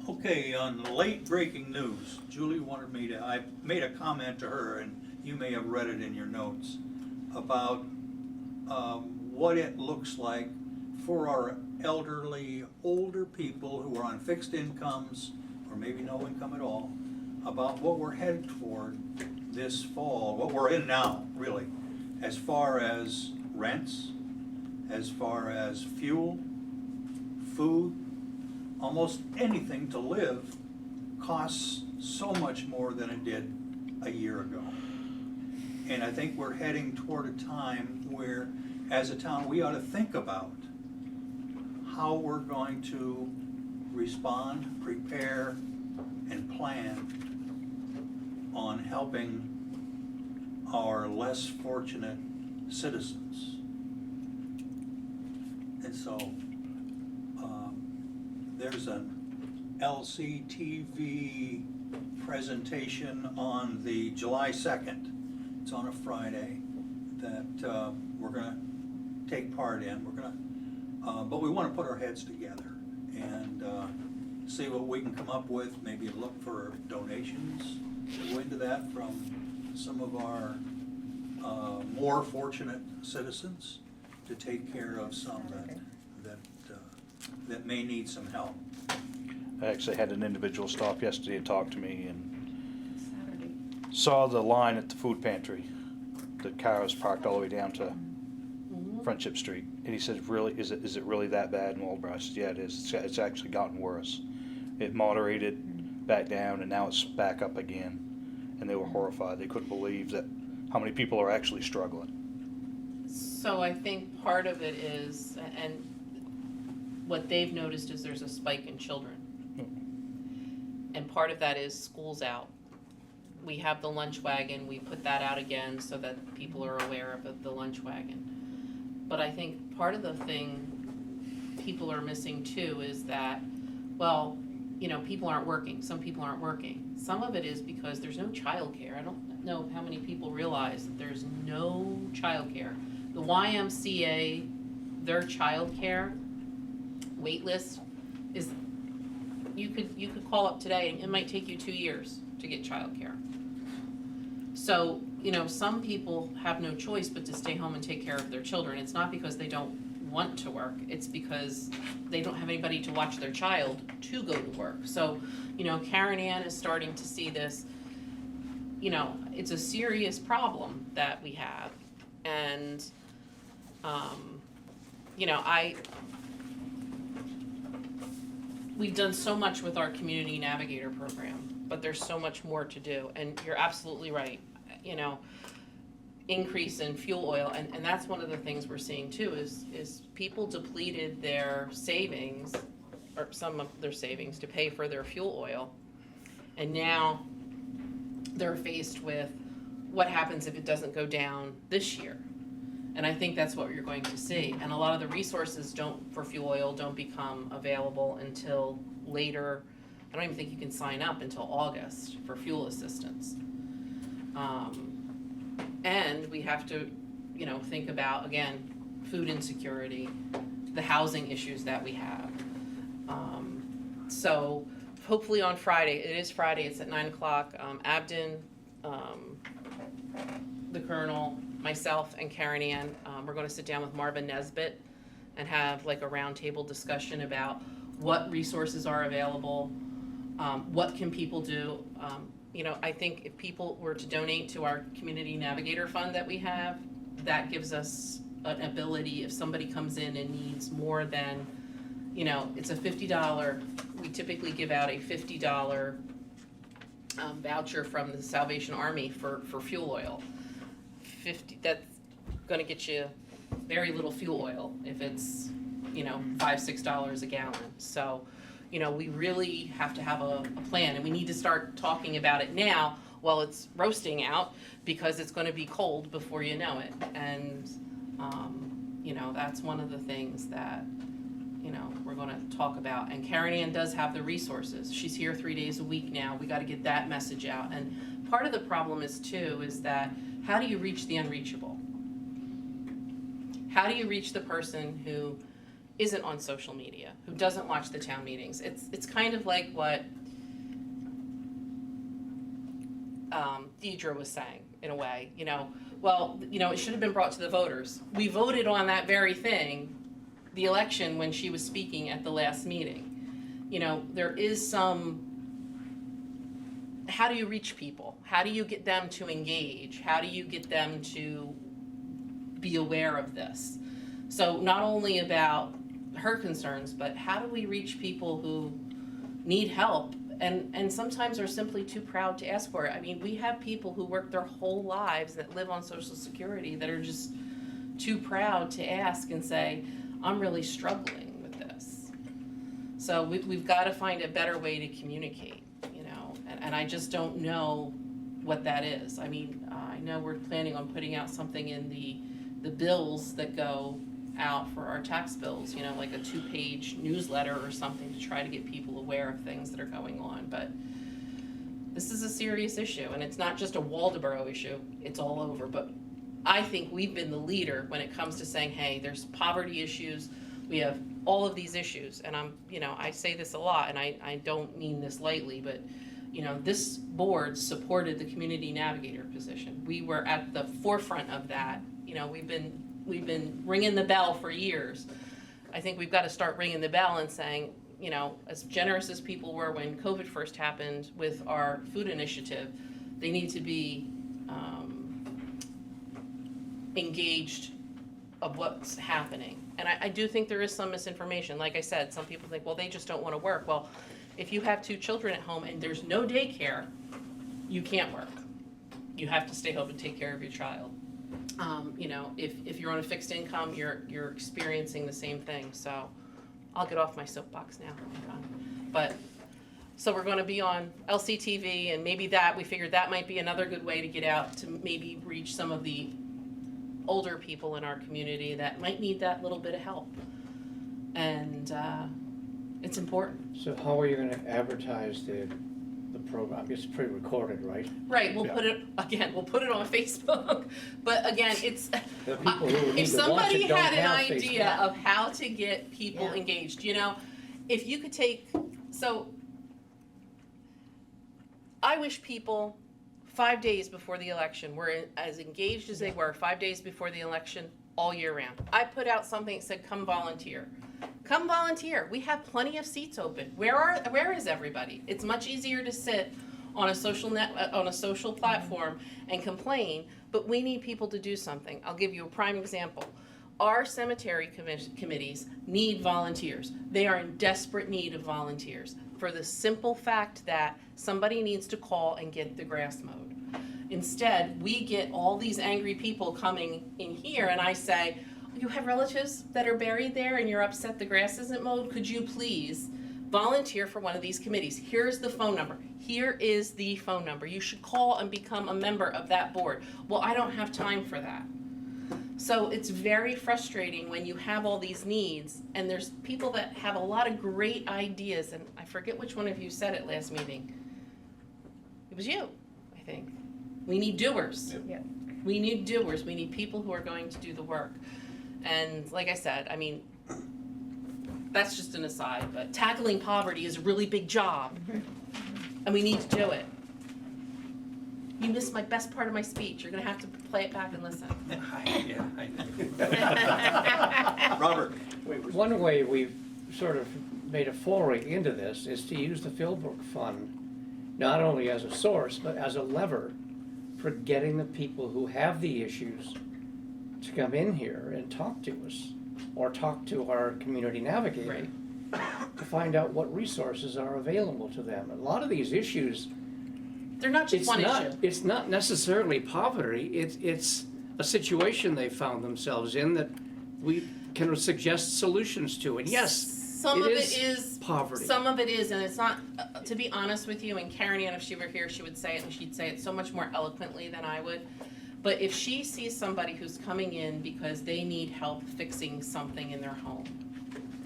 Okay, on late breaking news, Julie wanted me to, I made a comment to her, and you may have read it in your notes, about what it looks like for our elderly, older people who are on fixed incomes, or maybe no income at all, about what we're headed toward this fall, what we're in now, really, as far as rents, as far as fuel, food, almost anything to live costs so much more than it did a year ago. And I think we're heading toward a time where, as a town, we ought to think about how we're going to respond, prepare, and plan on helping our less fortunate citizens. And so, there's an LCTV presentation on the July 2nd. It's on a Friday that we're gonna take part in. We're gonna, but we wanna put our heads together and see what we can come up with, maybe look for donations to go into that from some of our more fortunate citizens to take care of some that may need some help. I actually had an individual stop yesterday and talk to me and saw the line at the food pantry. The car was parked all the way down to Friendship Street. And he said, really, is it really that bad in Waldeboro? I said, yeah, it is. It's actually gotten worse. It moderated back down and now it's back up again. And they were horrified. They couldn't believe that how many people are actually struggling. So I think part of it is, and what they've noticed is there's a spike in children. And part of that is school's out. We have the lunch wagon, we put that out again so that people are aware of the lunch wagon. But I think part of the thing people are missing too is that, well, you know, people aren't working, some people aren't working. Some of it is because there's no childcare. I don't know how many people realize that there's no childcare. The YMCA, their childcare wait list is, you could call up today and it might take you 2 years to get childcare. So, you know, some people have no choice but to stay home and take care of their children. It's not because they don't want to work, it's because they don't have anybody to watch their child to go to work. So, you know, Karen Ann is starting to see this, you know, it's a serious problem that we have. And, you know, we've done so much with our Community Navigator program, but there's so much more to do. And you're absolutely right, you know, increase in fuel oil, and that's one of the things we're seeing too, is people depleted their savings, or some of their savings, to pay for their fuel oil. And now they're faced with what happens if it doesn't go down this year. And I think that's what you're going to see. And a lot of the resources for fuel oil don't become available until later. I don't even think you can sign up until August for fuel assistance. And we have to think about, again, food insecurity, the housing issues that we have. So hopefully on Friday, it is Friday, it's at 9 o'clock, Abden, the Colonel, myself, and Karen Ann, we're gonna sit down with Marvin Nesbitt and have like a roundtable discussion about what resources are available, what can people do. I think if people were to donate to our Community Navigator Fund that we have, that gives us an ability, if somebody comes in and needs more than, it's a $50, we typically give out a $50 voucher from the Salvation Army for fuel oil. That's gonna get you very little fuel oil if it's, $5, $6 a gallon. So, we really have to have a plan, and we need to start talking about it now while it's roasting out, because it's gonna be cold before you know it. And, that's one of the things that, we're gonna talk about. And Karen Ann does have the resources. She's here 3 days a week now. We gotta get that message out. And part of the problem is that how do you reach the unreachable? How do you reach the person who isn't on social media, who doesn't watch the town meetings? It's kind of like what Deidre was saying, in a way, it should have been brought to the voters. We voted on that very thing, the election, when she was speaking at the last meeting. There is how do you reach people? How do you get them to engage? How do you get them to be aware of this? So not only about her concerns, but how do we reach people who need help and sometimes are simply too proud to ask for it? I mean, we have people who work their whole lives that live on Social Security that are just too proud to ask and say, I'm really struggling with this. So we've got to find a better way to communicate, and I just don't know what that is. I mean, I know we're planning on putting out something in the bills that go out for our tax bills, like a 2-page newsletter or something to try to get people aware of things that are going on. But this is a serious issue, and it's not just a Waldoboro issue, it's all over. But I think we've been the leader when it comes to saying, hey, there's poverty issues, we have all of these issues. And I say this a lot, and I don't mean this lightly, but this board supported the Community Navigator position. We were at the forefront of that. We've been ringing the bell for years. I think we've got to start ringing the bell and saying, as generous as people were when COVID first happened with our food initiative, they need to be engaged of what's happening. And I do think there is some misinformation. Like I said, some people think, well, they just don't want to work. Well, if you have 2 children at home and there's no daycare, you can't work. You have to stay home and take care of your child. If you're on a fixed income, you're experiencing the same thing. So I'll get off my soapbox now. But so we're going to be on LCTV, and maybe we figured that might be another good way to get out to maybe reach some of the older people in our community that might need that little bit of help. And it's important. So how are you gonna advertise the program? It's pre-recorded, right? Right, we'll put it on Facebook. But again, it's, The people who need if to watch somebody it don't had an have idea Facebook. of how to get people engaged, if you could I wish people 5 days before the election were as engaged as they were 5 days before the election all year round. I put out something that said, come volunteer. Come volunteer. We have plenty of seats open. Where is everybody? It's much easier to sit on a social platform and complain, but we need people to do something. I'll give you a prime example. Our cemetery committees need volunteers. They are in desperate need of volunteers for the simple fact that somebody needs to call and get the grass mowed. Instead, we get all these angry people coming in here, and I say, you have relatives that are buried there and you're upset the grass isn't mowed? Could you please volunteer for one of these committees? Here's the phone number. Here is the phone number. You should call and become a member of that board. Well, I don't have time for that. So it's very frustrating when you have all these needs and there's people that have a lot of great ideas, and I forget which one of you said it last meeting. It was you, I think. We need doers. Yeah. We need doers, we need people who are going to do the work. And like I said, I mean, that's just an aside, but tackling poverty is a really big job. And we need to do it. You missed my best part of my speech. You're gonna have to play it back and listen. Robert? One way we've sort of made a foray into this is to use the Philbrook Fund not only as a source, but as a lever for getting the people who have the issues to come in here and talk to us, or talk to our community navigator, to find out what resources are available to them. A lot of these issues, they're not just one issue. It's not necessarily poverty, it's a situation they found themselves in that we can suggest solutions to. And yes, Some of it is poverty. Some of it is, and it's not, to be honest with you, and Karen Ann, if she were here, she would say it, and she'd say it so much more eloquently than I would. But if she sees somebody who's coming in because they need help fixing something in their home,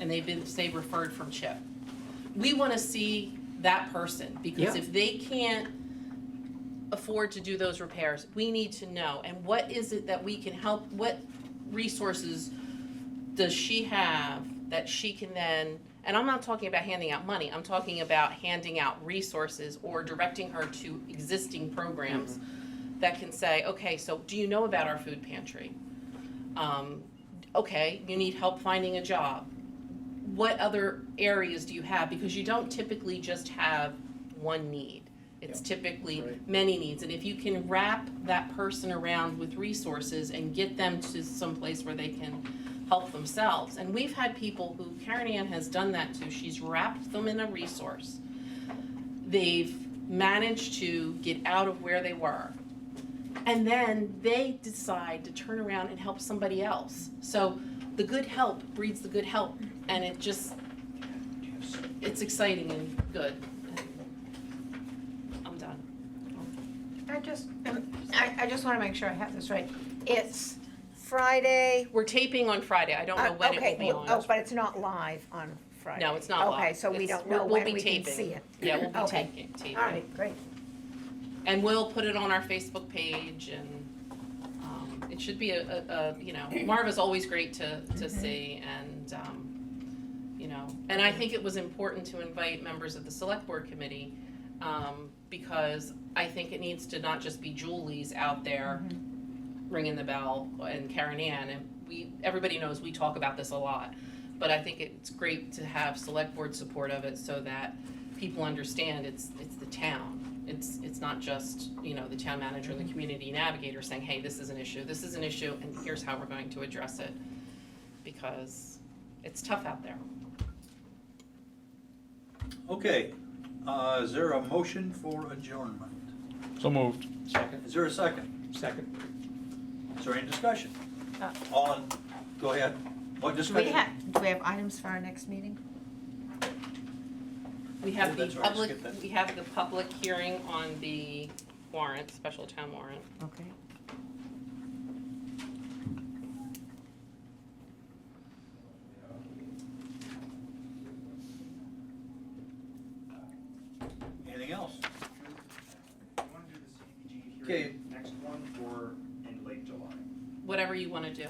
and they've been, say, referred from CHIP, we want to see that person, because if they can't afford to do those repairs, we need to know. And what is it that we can help, what resources does she have that she can then, and I'm not talking about handing out money, I'm talking about handing out resources or directing her to existing programs that can say, okay, so do you know about our food pantry? Okay, you need help finding a job. What other areas do you have? Because you don't typically just have one need. It's typically many needs. And if you can wrap that person around with resources and get them to some place where they can help themselves. And we've had people who Karen Ann has done that to. She's wrapped them in a resource. They've managed to get out of where they were. And then they decide to turn around and help somebody else. So the good help breeds the good help. And it just, it's exciting and good. I'm done. I just want to make sure I have this right. It's Friday. We're taping on Friday. I don't know when it will be on. Oh, but it's not live on Friday. No, it's not live. Okay, so we It's- don't know we'll when be we can taping. see it. Yeah, we'll be Okay. taping. All right, great. And we'll put it on our Facebook page, and it should be a you know, Marva's always great to see, and you know, and I think it was important to invite members of the select board committee, because I think it needs to not just be Julie's out there ringing the bell and Karen Ann, and everybody knows we talk about this a lot, but I think it's great to have select board support of it so that people understand it's the town. It's not just, you know, the town manager and the community navigator saying, hey, this is an issue, and here's how we're going to address it, because it's tough out there. Okay, is there a motion for adjournment? So moved. Second. Is there a second? Second. Is there any discussion? Go ahead. What Do discussion? we have items for our next meeting? We have Oh, the that's right, public, skip that. we have the public hearing on the warrant, special town warrant. Okay. Anything else? You want to do the CDBG Okay. hearing next one or in late July? Whatever you wanna do.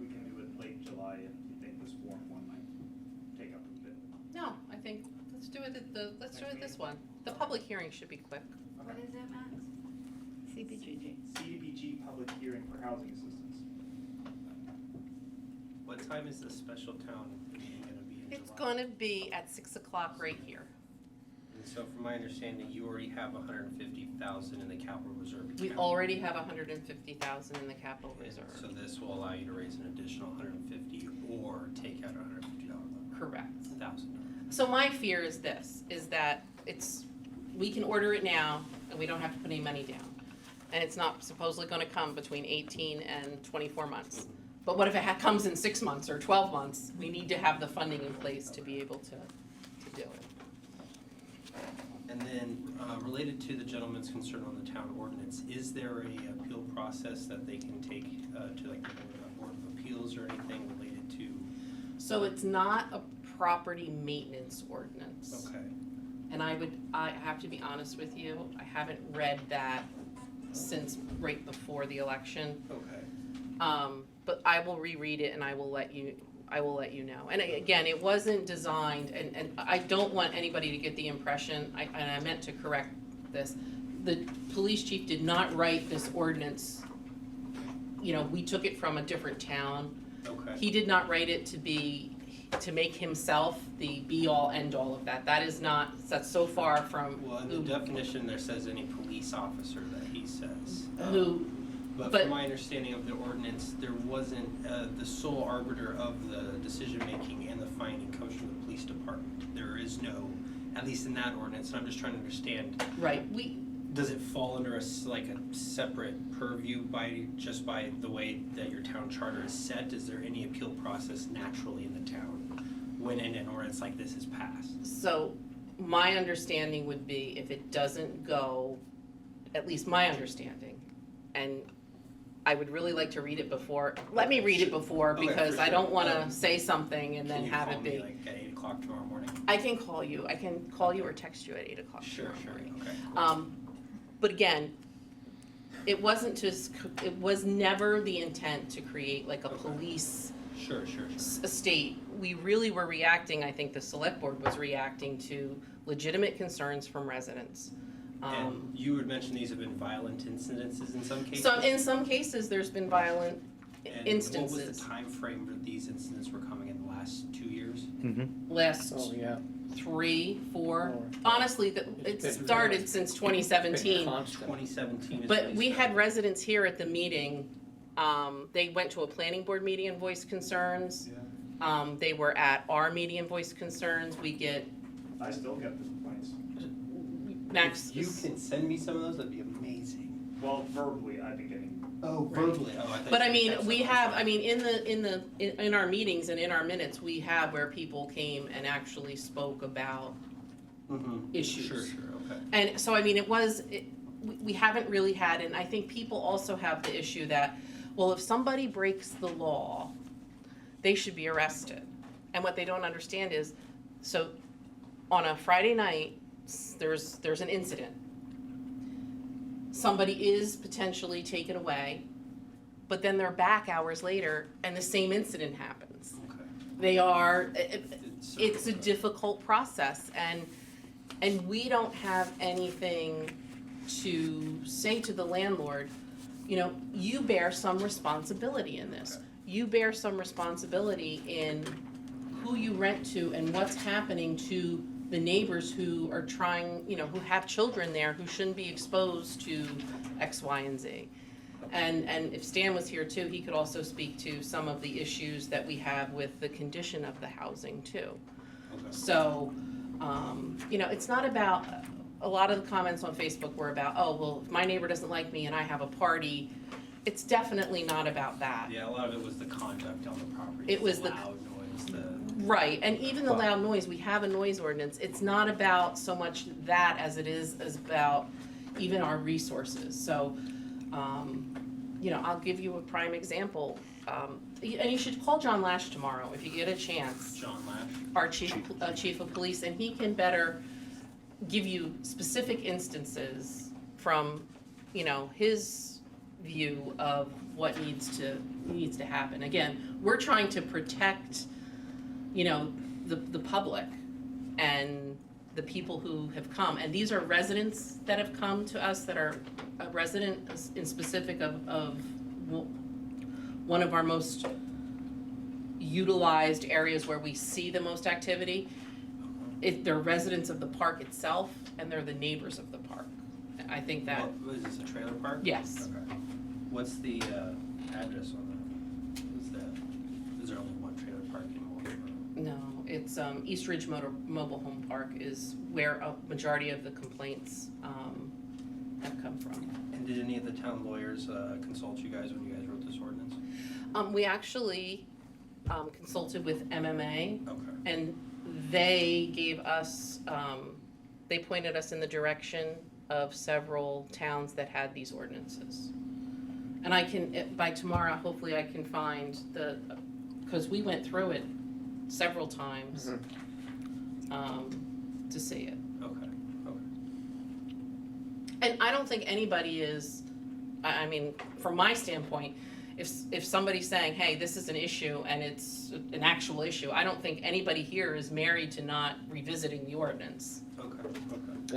We can do it late July if you think this warm one might take up a bit. No, I think, let's do it this one. The public hearing should be quick. What is it, Max? CBGG. CDBG public hearing for housing assistance. What time is the special town meeting gonna be in It's July? gonna be at 6 o'clock right here. And so from my understanding, you already have 150,000 in the capital reserve account. We already have 150,000 in the capital And reserve. so this will allow you to raise an additional 150 or take out a $150 loan. Correct. $1,000. So my fear is this, is that we can order it now and we don't have to put any money down. And it's not supposedly gonna come between 18 and 24 months. But what if it comes in 6 months or 12 months? We need to have the funding in place to be able to do it. And then, related to the gentleman's concern on the town ordinance, is there a appeal process that they can take to like the Board of Appeals or anything related to? So it's not a property maintenance ordinance. Okay. And I have to be honest with you, I haven't read that since right before the election. Okay. But I will reread it and I will let you know. And again, it wasn't designed, and I don't want anybody to get the impression, and I meant to correct this, the police chief did not write this ordinance. You know, we took it from a different town. Okay. He did not write it to make himself the be-all, end-all of that. That's so far from Well, in the definition, there says any police officer that he says. who, But but- from my understanding of the ordinance, there wasn't, the sole arbiter of the decision-making and the finding comes from the police department. There is no, at least in that ordinance, and I'm just trying to understand. right, Does it fall under a separate purview just by the way that your town charter is set? Is there any appeal process naturally in the town when an ordinance like this is passed? So my understanding would be if it doesn't go, at least my understanding, and I would really like to read it before, let me read it before, Okay, because for I sure. don't wanna say something and then have it Can you be. call me like at 8 o'clock tomorrow morning? I can call you or text you at 8 o'clock Sure, tomorrow morning. okay. Cool. But again, it was never the intent to create like a police Sure. estate. We really were reacting, I think the select board was reacting to legitimate concerns from residents. And you would mention these have been violent incidences in some cases? In some cases, there's been violent instances. And what was the time frame that these incidents were coming in the last 2 years? Last Oh, yeah. 3, 4, honestly, it started since 2017. 2017 is But when we it had started. residents here at the meeting, they went to a planning board meeting and voiced concerns. They were at our meeting and voiced concerns. I still get the complaints. Max. If you can send me some of those, that'd be amazing. Well, verbally, I've been getting. Oh, verbally, oh, I thought. But I you mean, said we something. have, I mean, in our meetings and in our minutes, we have where people came and actually spoke about issues. Sure, okay. And so, I mean, we haven't really had, and I think people also have the issue that, well, if somebody breaks the law, they should be arrested. And what they don't understand is, so on a Friday night, there's an incident. Somebody is potentially taken away, but then they're back hours later and the same incident happens. They are, it's a difficult process, and we don't have anything to say to the landlord, you know, you bear some responsibility in this. You bear some responsibility in who you rent to and what's happening to the neighbors who are trying, you know, who have children there who shouldn't be exposed to X, Y, and Z. And if Stan was here too, he could also speak to some of the issues that we have with the condition of the housing too. So, you know, it's not about, a lot of the comments on Facebook were about, oh, well, if my neighbor doesn't like me and I have a party, it's definitely not about that. Yeah, a lot of it was the conduct on the property. It was the loud noise, Right, and even the loud noise, we have a noise ordinance, it's not about so much that as it is about even our resources, so, you know, I'll give you a prime example. And you should call John Lash tomorrow if you get a chance. John Lash? Our chief of police, and he can better give you specific instances from, you know, his view of what needs to happen. Again, we're trying to protect, you know, the public and the people who have come. And these are residents that have come to us that are a resident in specific of one of our most utilized areas where we see the most activity. They're residents of the park itself and they're the neighbors of the park. I think that. What is this, a trailer park? Yes. Okay. What's the address on that? Is there only one trailer park in Waldeboro? No, it's East Ridge Mobile Home Park is where a majority of the complaints have come from. And did any of the town lawyers consult you guys when you guys wrote this ordinance? We actually consulted with MMA. Okay. And they gave us, they pointed us in the direction of several towns that had these ordinances. And I can, by tomorrow, hopefully I can find because we went through it several times to see it. Okay. And I don't think anybody is I mean, from my standpoint, if somebody's saying, hey, this is an issue and it's an actual issue, I don't think anybody here is married to not revisiting the ordinance. Okay.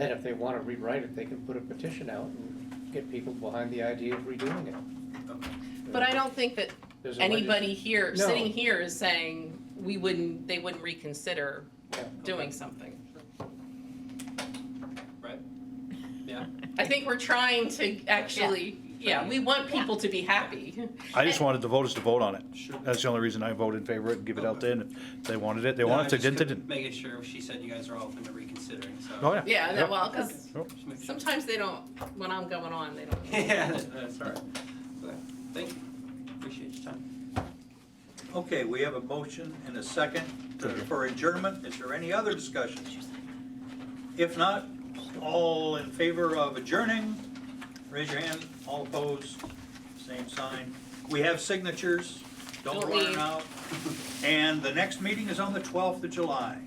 And if they want to rewrite it, they can put a petition out and get people behind the idea of redoing it. Okay. But I don't think that There's a anybody here, No. sitting here is saying they wouldn't reconsider doing something. Right? Yeah. I think we're trying to actually, we want people to be happy. I just wanted the voters to vote on it. That's the only reason I voted in favor of it and give it out there, and if they wanted it, they wanted it, if they didn't, they didn't. Making sure, she said you guys are open to reconsidering, so. Oh, yeah. Yeah, Yeah. well, because Oh. Just make sure. sometimes they don't, when I'm going on, they don't. Yeah, that's all right. Okay, thank you. Appreciate your time. Okay, we have a motion and a second for adjournment. Is there any other discussion? If not, all in favor of adjourning, raise your hand. All opposed, same sign. We have signatures. Don't Don't run leave. out. And the next meeting is on the 12th of July.